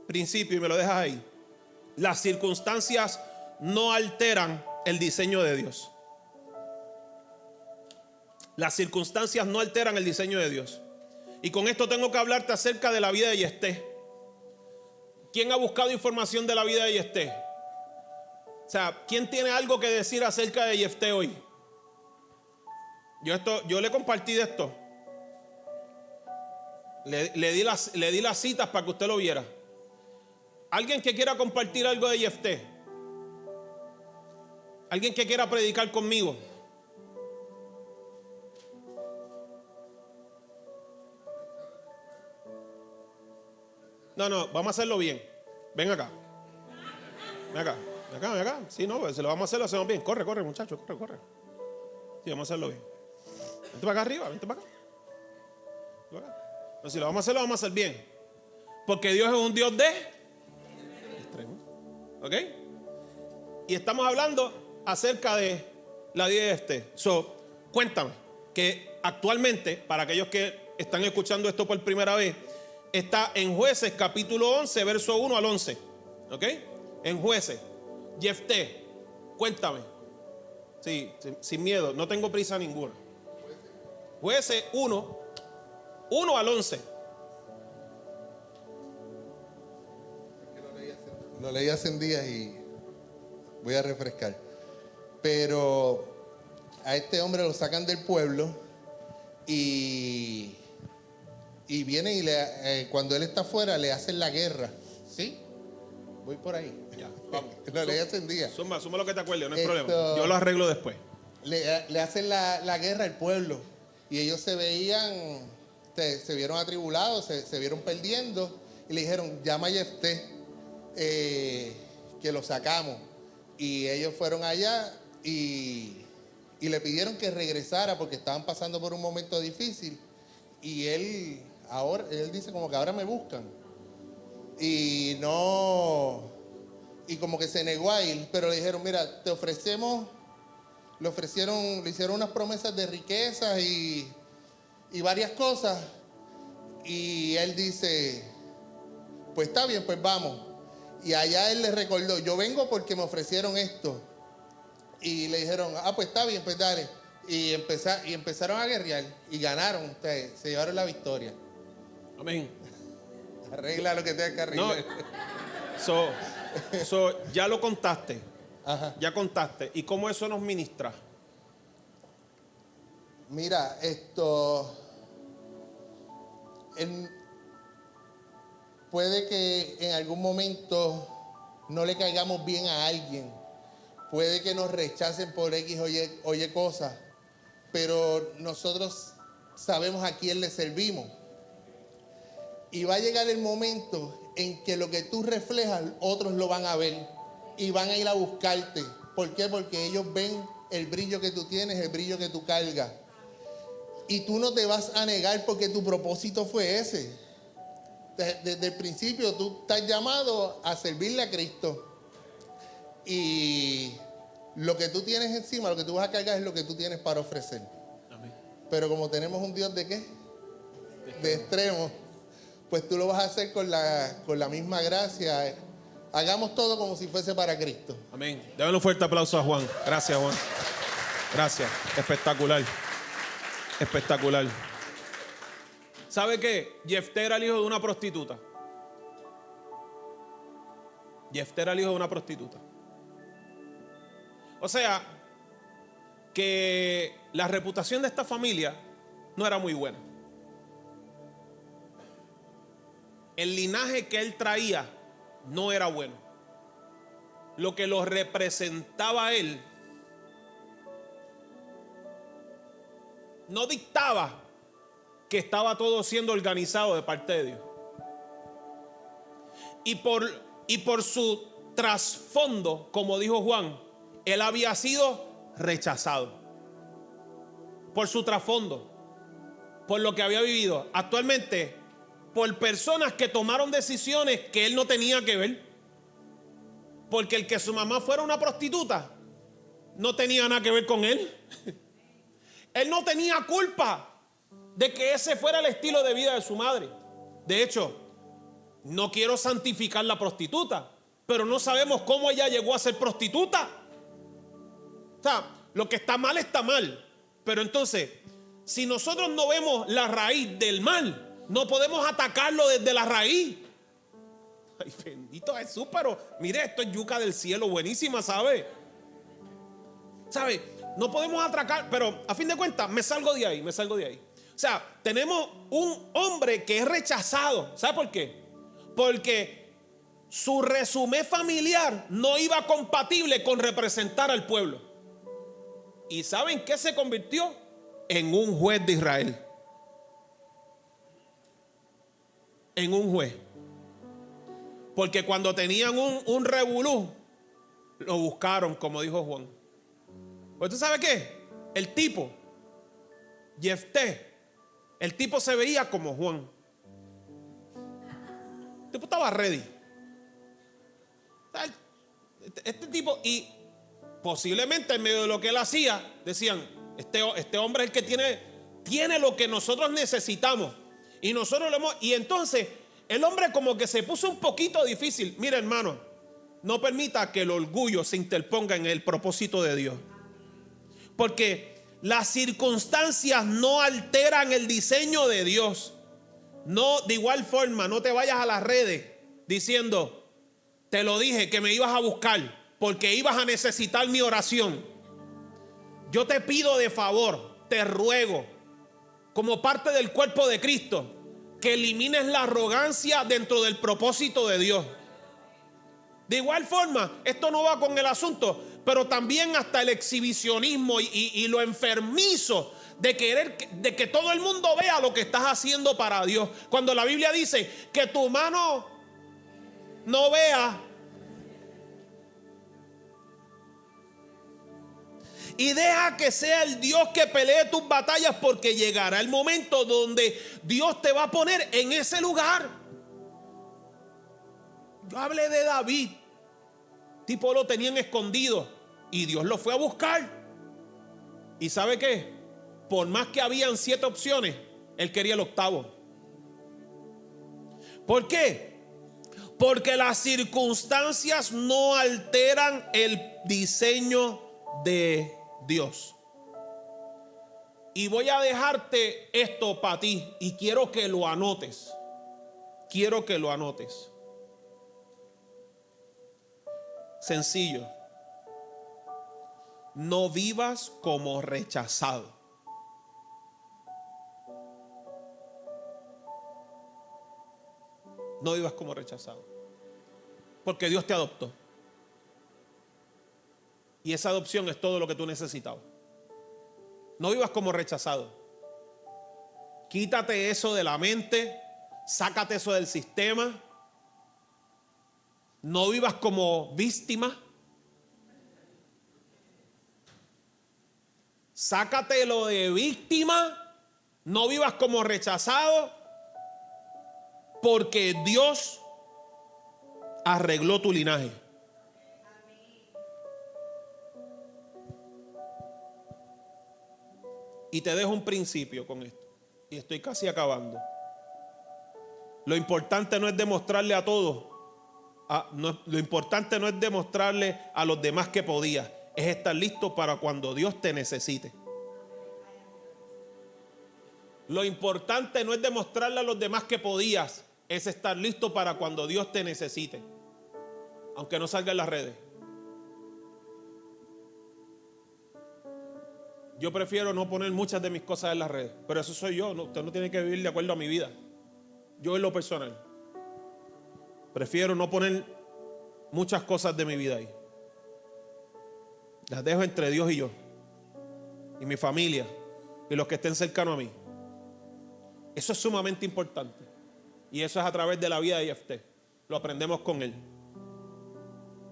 principio, y me lo dejas ahí. Las circunstancias no alteran el diseño de Dios. Las circunstancias no alteran el diseño de Dios. Y con esto tengo que hablarte acerca de la vida de Yefté. ¿Quién ha buscado información de la vida de Yefté? O sea, ¿quién tiene algo que decir acerca de Yefté hoy? Yo le compartí de esto. Le di las citas para que usted lo viera. ¿Alguien que quiera compartir algo de Yefté? ¿Alguien que quiera predicar conmigo? No, vamos a hacerlo bien. Ven acá. Ven acá. Sí, no, si lo vamos a hacer, lo hacemos bien. Corre, muchachos, corre. Sí, vamos a hacerlo bien. Vente para acá arriba, vente para acá. Pero si lo vamos a hacer, lo vamos a hacer bien. Porque Dios es un Dios de extremos. ¿Ok? Y estamos hablando acerca de la vida de Yefté. Cuéntame, que actualmente, para aquellos que están escuchando esto por primera vez, está en Jueces capítulo 11, verso 1 al 11. ¿Ok? En Jueces. Yefté, cuéntame. Sí, sin miedo, no tengo prisa ninguna. Jueces 1 al 11. Lo leí hace días y voy a refrescar. Pero a este hombre lo sacan del pueblo y viene y cuando él está afuera le hacen la guerra. ¿Sí? Voy por ahí. Ya, vamos. Lo leí hace días. Suma lo que te acuerdes, no hay problema. Yo lo arreglo después. Le hacen la guerra al pueblo y ellos se vieron atribulados, se vieron perdiendo y le dijeron, llama a Yefté, que lo sacamos. Y ellos fueron allá y le pidieron que regresara porque estaban pasando por un momento difícil. Y él dice como que ahora me buscan. Y como que se negó a ir, pero le dijeron, mira, le hicieron unas promesas de riquezas y varias cosas. Y él dice, pues está bien, pues vamos. Y allá él les recordó, yo vengo porque me ofrecieron esto. Y le dijeron, pues está bien, pues dale. Y empezaron a guerrear y ganaron. Se llevaron la victoria. Amén. Arregla lo que tengas que arreglar. Ya lo contaste. Ajá. Ya contaste. ¿Y cómo eso nos ministra? Mira, puede que en algún momento no le caigamos bien a alguien. Puede que nos rechacen por X o Y cosas. Pero nosotros sabemos a quién le servimos. Y va a llegar el momento en que lo que tú reflejas, otros lo van a ver y van a ir a buscarte. ¿Por qué? Porque ellos ven el brillo que tú tienes, el brillo que tú cargas. Y tú no te vas a negar porque tu propósito fue ese. Desde el principio tú estás llamado a servirle a Cristo. Y lo que tú tienes encima, lo que tú vas a cargar es lo que tú tienes para ofrecer. Amén. Pero como tenemos un Dios ¿de qué? De extremo. Pues tú lo vas a hacer con la misma gracia. Hagamos todo como si fuese para Cristo. Amén. Dale un fuerte aplauso a Juan. Gracias, Juan. Gracias. Espectacular. Espectacular. ¿Sabe qué? Yefté era el hijo de una prostituta. Yefté era el hijo de una prostituta. O sea, que la reputación de esta familia no era muy buena. el linaje que él traía no era bueno. Lo que lo representaba a él no dictaba que estaba todo siendo organizado de parte de Dios. Y por su trasfondo, como dijo Juan, él había sido rechazado. Por su trasfondo, por lo que había vivido. Actualmente, por personas que tomaron decisiones que él no tenía que ver. Porque el que su mamá fuera una prostituta no tenía nada que ver con él. Él no tenía culpa de que ese fuera el estilo de vida de su madre. De hecho, no quiero santificar la prostituta, pero no sabemos cómo ella llegó a ser prostituta. O sea, lo que está mal está mal. Pero entonces, si nosotros no vemos la raíz del mal, no podemos atacarlo desde la raíz. Ay, bendito Jesús, pero mire, esto es yuca del cielo, buenísima, ¿sabe? ¿Sabe? No podemos atracar, pero a fin de cuentas, me salgo de ahí. O sea, tenemos un hombre que es rechazado. ¿Sabe por qué? Porque su resumen familiar no iba compatible con representar al pueblo. ¿Y saben qué se convirtió? En un juez de Israel. En un juez. Porque cuando tenían un revolú, lo buscaron, como dijo Juan. Pues ¿tú sabes qué? El tipo, Jefté, el tipo se veía como Juan. El tipo estaba ready. Este tipo, y posiblemente en medio de lo que él hacía, decían, este hombre es el que tiene lo que nosotros necesitamos. Y nosotros lo hemos, y entonces el hombre como que se puso un poquito difícil. Mira, hermano, no permita que el orgullo se interponga en el propósito de Dios. Porque las circunstancias no alteran el diseño de Dios. No, de igual forma, no te vayas a las redes diciendo, te lo dije que me ibas a buscar porque ibas a necesitar mi oración. Yo te pido de favor, te ruego, como parte del cuerpo de Cristo, que elimines la arrogancia dentro del propósito de Dios. De igual forma, esto no va con el asunto, pero también hasta el exhibicionismo y lo enfermizo de querer de que todo el mundo vea lo que estás haciendo para Dios. Cuando la Biblia dice que tu mano no vea. Y deja que sea el Dios que pelee tus batallas, porque llegará el momento donde Dios te va a poner en ese lugar. Yo hablé de David. Tipo lo tenían escondido y Dios lo fue a buscar. ¿Y sabe qué? Por más que habían 7 opciones, él quería el 8. ¿Por qué? Porque las circunstancias no alteran el diseño de Dios. Y voy a dejarte esto para ti y quiero que lo anotes. Quiero que lo anotes. Sencillo. No vivas como rechazado. No vivas como rechazado. Porque Dios te adoptó. Y esa adopción es todo lo que tú necesitabas. No vivas como rechazado. Quítate eso de la mente. Sácate eso del sistema. No vivas como víctima. Sácatelo de víctima. No vivas como rechazado. Porque Dios arregló tu linaje. Y te dejo un principio con esto. Y estoy casi acabando. Lo importante no es demostrarle a todos. Lo importante no es demostrarle a los demás que podías. Es estar listo para cuando Dios te necesite. Lo importante no es demostrarle a los demás que podías. Es estar listo para cuando Dios te necesite. Aunque no salga en las redes. Yo prefiero no poner muchas de mis cosas en las redes. Pero eso soy yo. Usted no tiene que vivir de acuerdo a mi vida. Yo en lo personal. Prefiero no poner muchas cosas de mi vida ahí. Las dejo entre Dios y yo, y mi familia, y los que estén cercanos a mí. Eso es sumamente importante. Y eso es a través de la vida de Jefté. Lo aprendemos con él.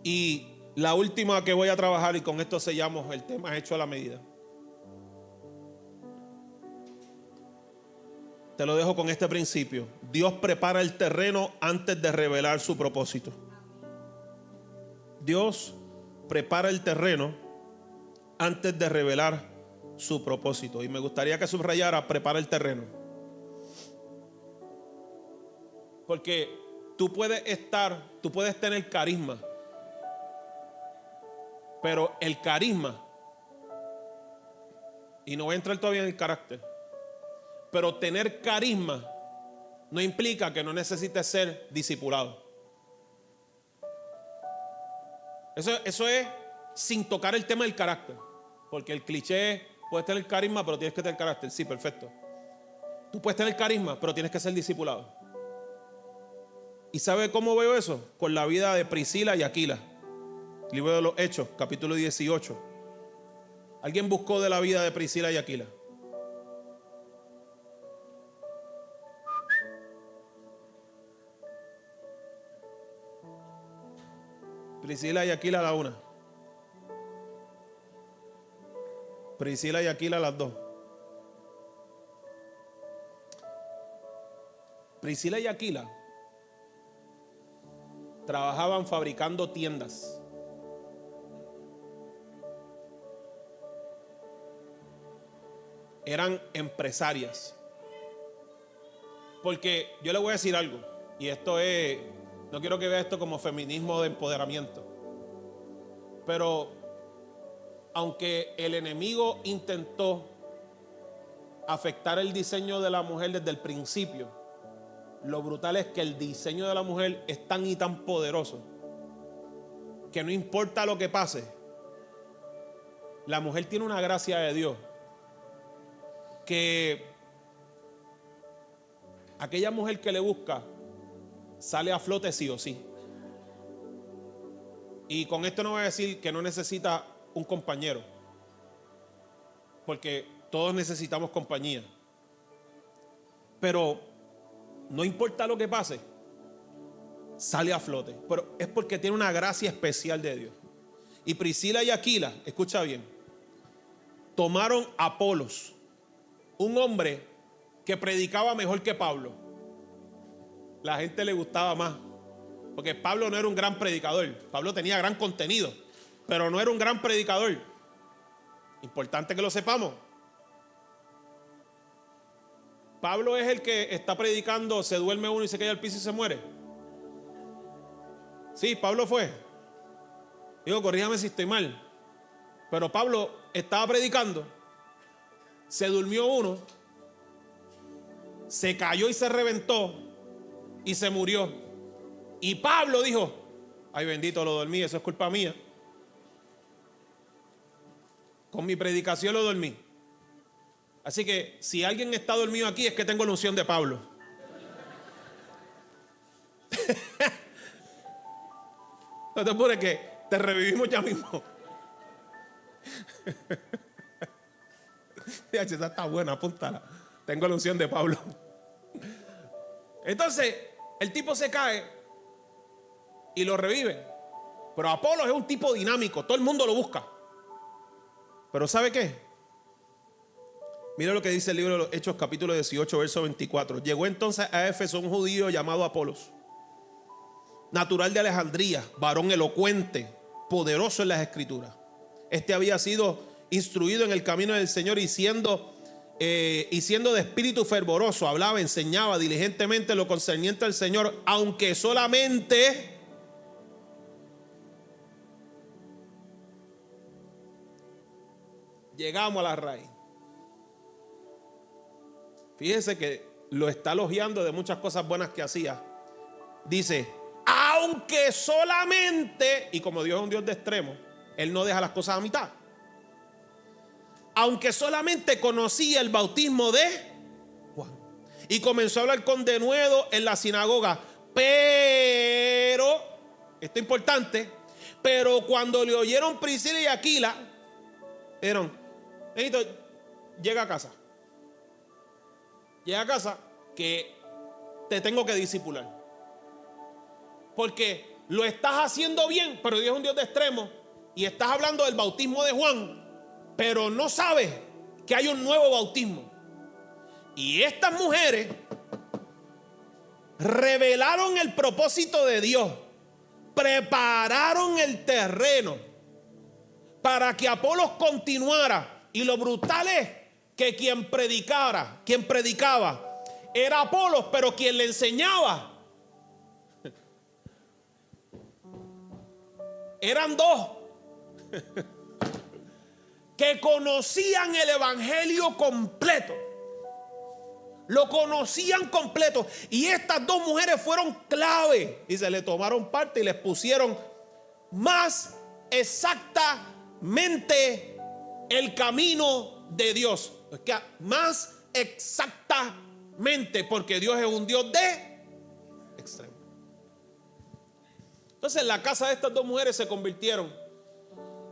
Y la última que voy a trabajar, y con esto sellamos el tema hecho a la medida. Te lo dejo con este principio. Dios prepara el terreno antes de revelar su propósito. Dios prepara el terreno antes de revelar su propósito. Y me gustaría que subrayara: prepara el terreno. Porque tú puedes tener carisma, pero el carisma, y no voy a entrar todavía en el carácter, pero tener carisma no implica que no necesites ser discipulado. Eso es sin tocar el tema del carácter. Porque el cliché, puedes tener carisma, pero tienes que tener carácter. Sí, perfecto. Tú puedes tener carisma, pero tienes que ser discipulado. ¿Y sabe cómo veo eso? Con la vida de Priscila y Aquila. Libro de los Hechos, capítulo 18. ¿Alguien buscó de la vida de Priscila y Aquila? Priscila y Aquila la una. Priscila y Aquila las dos. Priscila y Aquila trabajaban fabricando tiendas. Eran empresarias. Porque yo le voy a decir algo, y esto es, no quiero que vea esto como feminismo de empoderamiento, pero aunque el enemigo intentó afectar el diseño de la mujer desde el principio, lo brutal es que el diseño de la mujer es tan y tan poderoso que no importa lo que pase, la mujer tiene una gracia de Dios que aquella mujer que le busca sale a flote sí o sí. Y con esto no voy a decir que no necesita un compañero, porque todos necesitamos compañía, pero no importa lo que pase, sale a flote. Pero es porque tiene una gracia especial de Dios. Y Priscila y Aquila, escucha bien, tomaron a Apolos, un hombre que predicaba mejor que Pablo. La gente le gustaba más, porque Pablo no era un gran predicador. Pablo tenía gran contenido, pero no era un gran predicador. Importante que lo sepamos. Pablo es el que está predicando, se duerme uno y se cae al piso y se muere. Sí, Pablo fue. Digo, corríjame si estoy mal, pero Pablo estaba predicando, se durmió uno, se cayó y se reventó y se murió. Y Pablo dijo: ay, bendito, lo dormí, eso es culpa mía. Con mi predicación lo dormí. Así que si alguien está dormido aquí es que tengo la unción de Pablo. No te apures que te revivimos ya mismo. Esa está buena, apúntala. Tengo la unción de Pablo. Entonces, el tipo se cae y lo reviven. Pero Apolos es un tipo dinámico, todo el mundo lo busca. Pero ¿sabe qué? Mira lo que dice el libro de los Hechos, capítulo 18, verso 24. Llegó entonces a Éfeso un judío llamado Apolos, natural de Alejandría, varón elocuente, poderoso en las escrituras. Este había sido instruido en el camino del Señor y siendo de espíritu fervoroso, hablaba, enseñaba diligentemente lo concerniente al Señor, aunque solamente llegamos a la raíz. Fíjense que lo está elogiando de muchas cosas buenas que hacía. Dice, aunque solamente, y como Dios es un Dios de extremo, Él no deja las cosas a mitad. Aunque solamente conocía el bautismo de Juan. Y comenzó a hablar con denuedo en la sinagoga. Pero, esto es importante, pero cuando le oyeron Priscila y Aquila, dijeron, Benito, llega a casa. Llega a casa que te tengo que discipular. Porque lo estás haciendo bien, pero Dios es un Dios de extremo. Y estás hablando del bautismo de Juan, pero no sabes que hay un nuevo bautismo. Y estas mujeres revelaron el propósito de Dios, prepararon el terreno para que Apolos continuara. Y lo brutal es que quien predicaba era Apolos, pero quien le enseñaba eran dos que conocían el evangelio completo. Lo conocían completo. Y estas dos mujeres fueron clave. Y se le tomaron parte y les pusieron más exactamente el camino de Dios. Es que más exactamente, porque Dios es un Dios de extremo. Entonces la casa de estas dos mujeres se convirtieron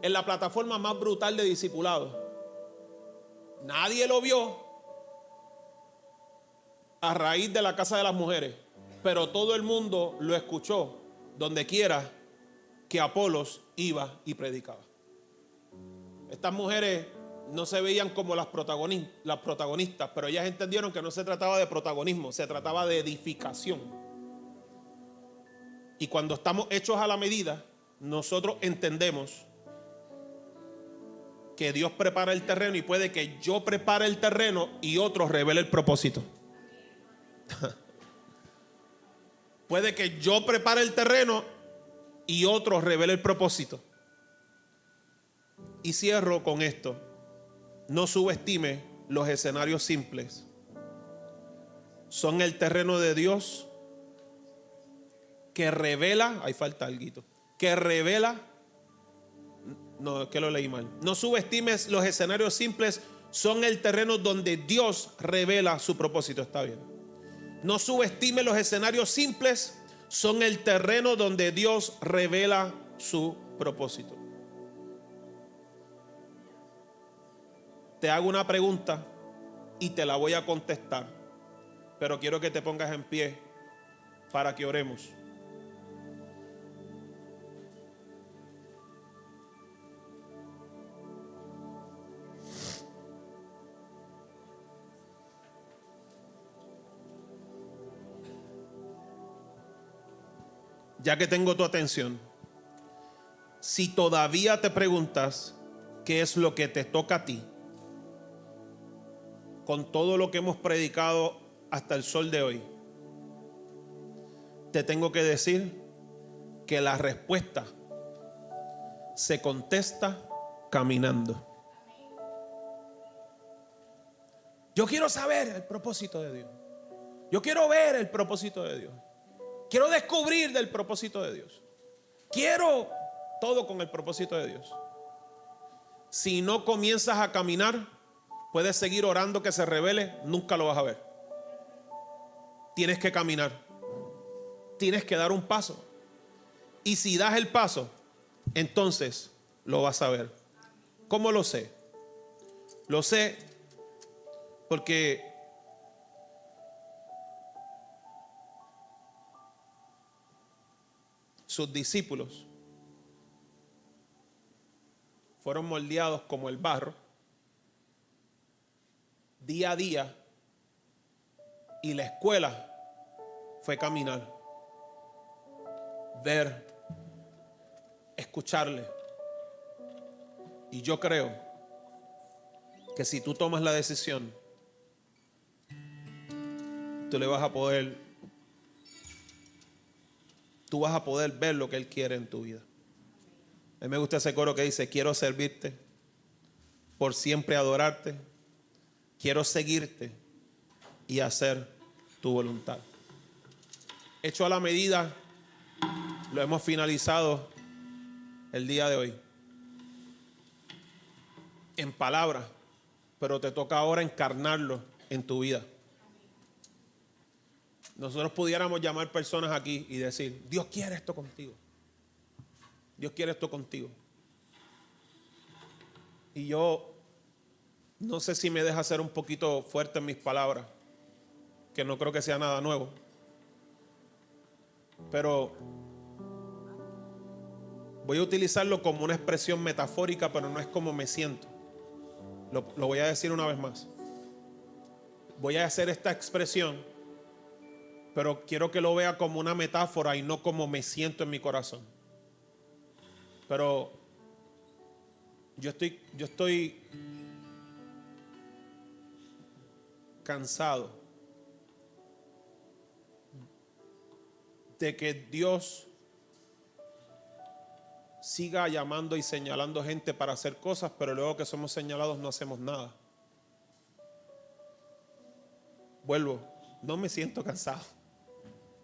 en la plataforma más brutal de discipulado. Nadie lo vio a raíz de la casa de las mujeres, pero todo el mundo lo escuchó donde quiera que Apolos iba y predicaba. Estas mujeres no se veían como las protagonistas, pero ellas entendieron que no se trataba de protagonismo, se trataba de edificación. Y cuando estamos hechos a la medida, nosotros entendemos que Dios prepara el terreno, y puede que yo prepare el terreno y otros revele el propósito. Puede que yo prepare el terreno y otros revele el propósito. Y cierro con esto. No subestime los escenarios simples. Son el terreno de Dios que revela, ahí falta algo, que revela, no, que lo leí mal. No subestimes los escenarios simples, son el terreno donde Dios revela su propósito. Está bien. No subestime los escenarios simples, son el terreno donde Dios revela su propósito. Te hago una pregunta y te la voy a contestar, pero quiero que te pongas en pie para que oremos. Ya que tengo tu atención, si todavía te preguntas qué es lo que te toca a ti, con todo lo que hemos predicado hasta el sol de hoy, te tengo que decir que la respuesta se contesta caminando. Yo quiero saber el propósito de Dios. Yo quiero ver el propósito de Dios. Quiero descubrir del propósito de Dios. Quiero todo con el propósito de Dios. Si no comienzas a caminar, puedes seguir orando que se revele, nunca lo vas a ver. Tienes que caminar. Tienes que dar un paso. Y si das el paso, entonces lo vas a ver. ¿Cómo lo sé? Lo sé porque sus discípulos fueron moldeados como el barro día a día, y la escuela fue caminar, ver, escucharle. Y yo creo que si tú tomas la decisión, tú vas a poder ver lo que Él quiere en tu vida. A mí me gusta ese coro que dice: quiero servirte, por siempre adorarte, quiero seguirte y hacer tu voluntad. Hecho a la medida, lo hemos finalizado el día de hoy en palabras, pero te toca ahora encarnarlo en tu vida. nosotros pudiéramos llamar personas aquí y decir, Dios quiere esto contigo. Dios quiere esto contigo. Y yo no sé si me deja ser un poquito fuerte en mis palabras, que no creo que sea nada nuevo. Pero voy a utilizarlo como una expresión metafórica, pero no es como me siento. Lo voy a decir una vez más. Voy a hacer esta expresión, pero quiero que lo vea como una metáfora y no como me siento en mi corazón. Pero yo estoy cansado de que Dios siga llamando y señalando gente para hacer cosas, pero luego que somos señalados no hacemos nada. Vuelvo, no me siento cansado.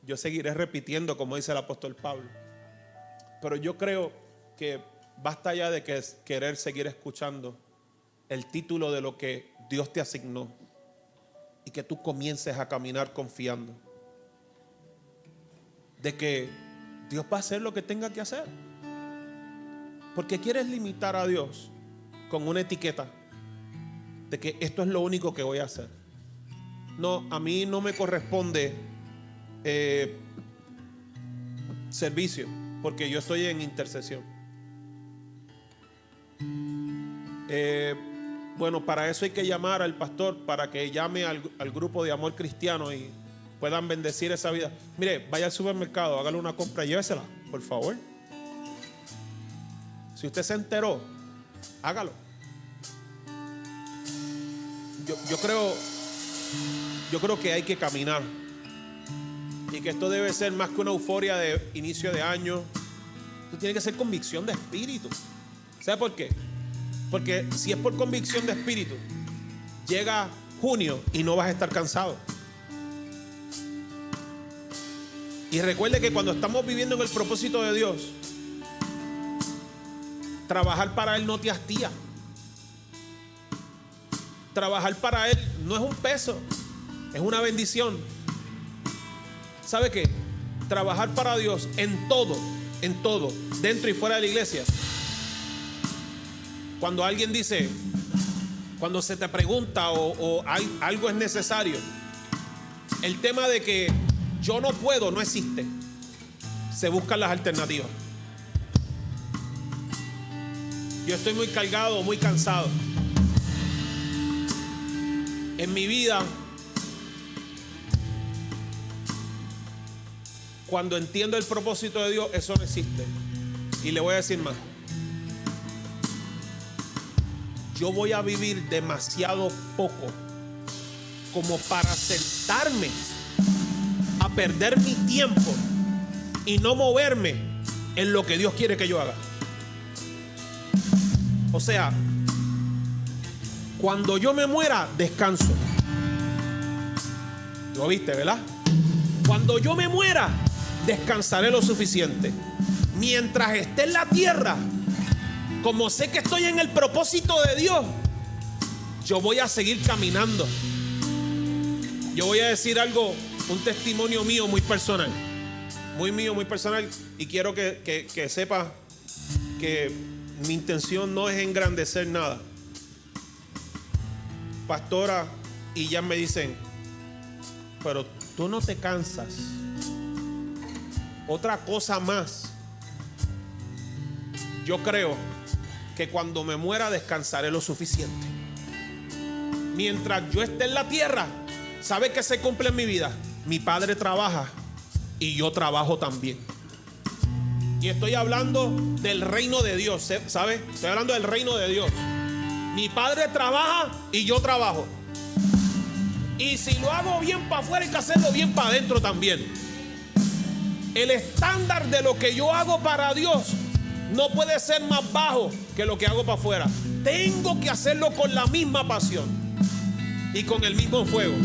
Yo seguiré repitiendo como dice el apóstol Pablo. Pero yo creo que basta ya de querer seguir escuchando el título de lo que Dios te asignó y que tú comiences a caminar confiando de que Dios va a hacer lo que tenga que hacer. Porque quieres limitar a Dios con una etiqueta de que esto es lo único que voy a hacer. No, a mí no me corresponde servicio, porque yo estoy en intercesión. Bueno, para eso hay que llamar al pastor para que llame al grupo de amor cristiano y puedan bendecir esa vida. Mire, vaya al supermercado, hágale una compra y llévesela, por favor. Si usted se enteró, hágalo. Yo creo que hay que caminar y que esto debe ser más que una euforia de inicio de año. Esto tiene que ser convicción de espíritu. ¿Sabe por qué? Porque si es por convicción de espíritu, llega junio y no vas a estar cansado. Y recuerde que cuando estamos viviendo en el propósito de Dios, trabajar para Él no te hastía. Trabajar para Él no es un peso, es una bendición. ¿Sabe qué? Trabajar para Dios en todo, dentro y fuera de la iglesia. Cuando alguien dice, cuando se te pregunta o algo es necesario, el tema de que yo no puedo no existe. Se buscan las alternativas. Yo estoy muy cargado, muy cansado. En mi vida, cuando entiendo el propósito de Dios, eso no existe. Y le voy a decir más. Yo voy a vivir demasiado poco como para sentarme a perder mi tiempo y no moverme en lo que Dios quiere que yo haga. O sea, cuando yo me muera, descanso. ¿Lo viste, verdad? Cuando yo me muera, descansaré lo suficiente. Mientras esté en la tierra, como sé que estoy en el propósito de Dios, yo voy a seguir caminando. Yo voy a decir algo, un testimonio mío muy personal. Muy mío, muy personal. Y quiero que sepa que mi intención no es engrandecer nada. Pastora y ya me dicen, pero tú no te cansas. Otra cosa más. Yo creo que cuando me muera descansaré lo suficiente. Mientras yo esté en la tierra, ¿sabe qué se cumple en mi vida? Mi padre trabaja y yo trabajo también. Y estoy hablando del reino de Dios, ¿sabe? Estoy hablando del reino de Dios. Mi padre trabaja y yo trabajo. Y si lo hago bien para afuera, hay que hacerlo bien para adentro también. El estándar de lo que yo hago para Dios no puede ser más bajo que lo que hago para afuera. Tengo que hacerlo con la misma pasión y con el mismo fuego.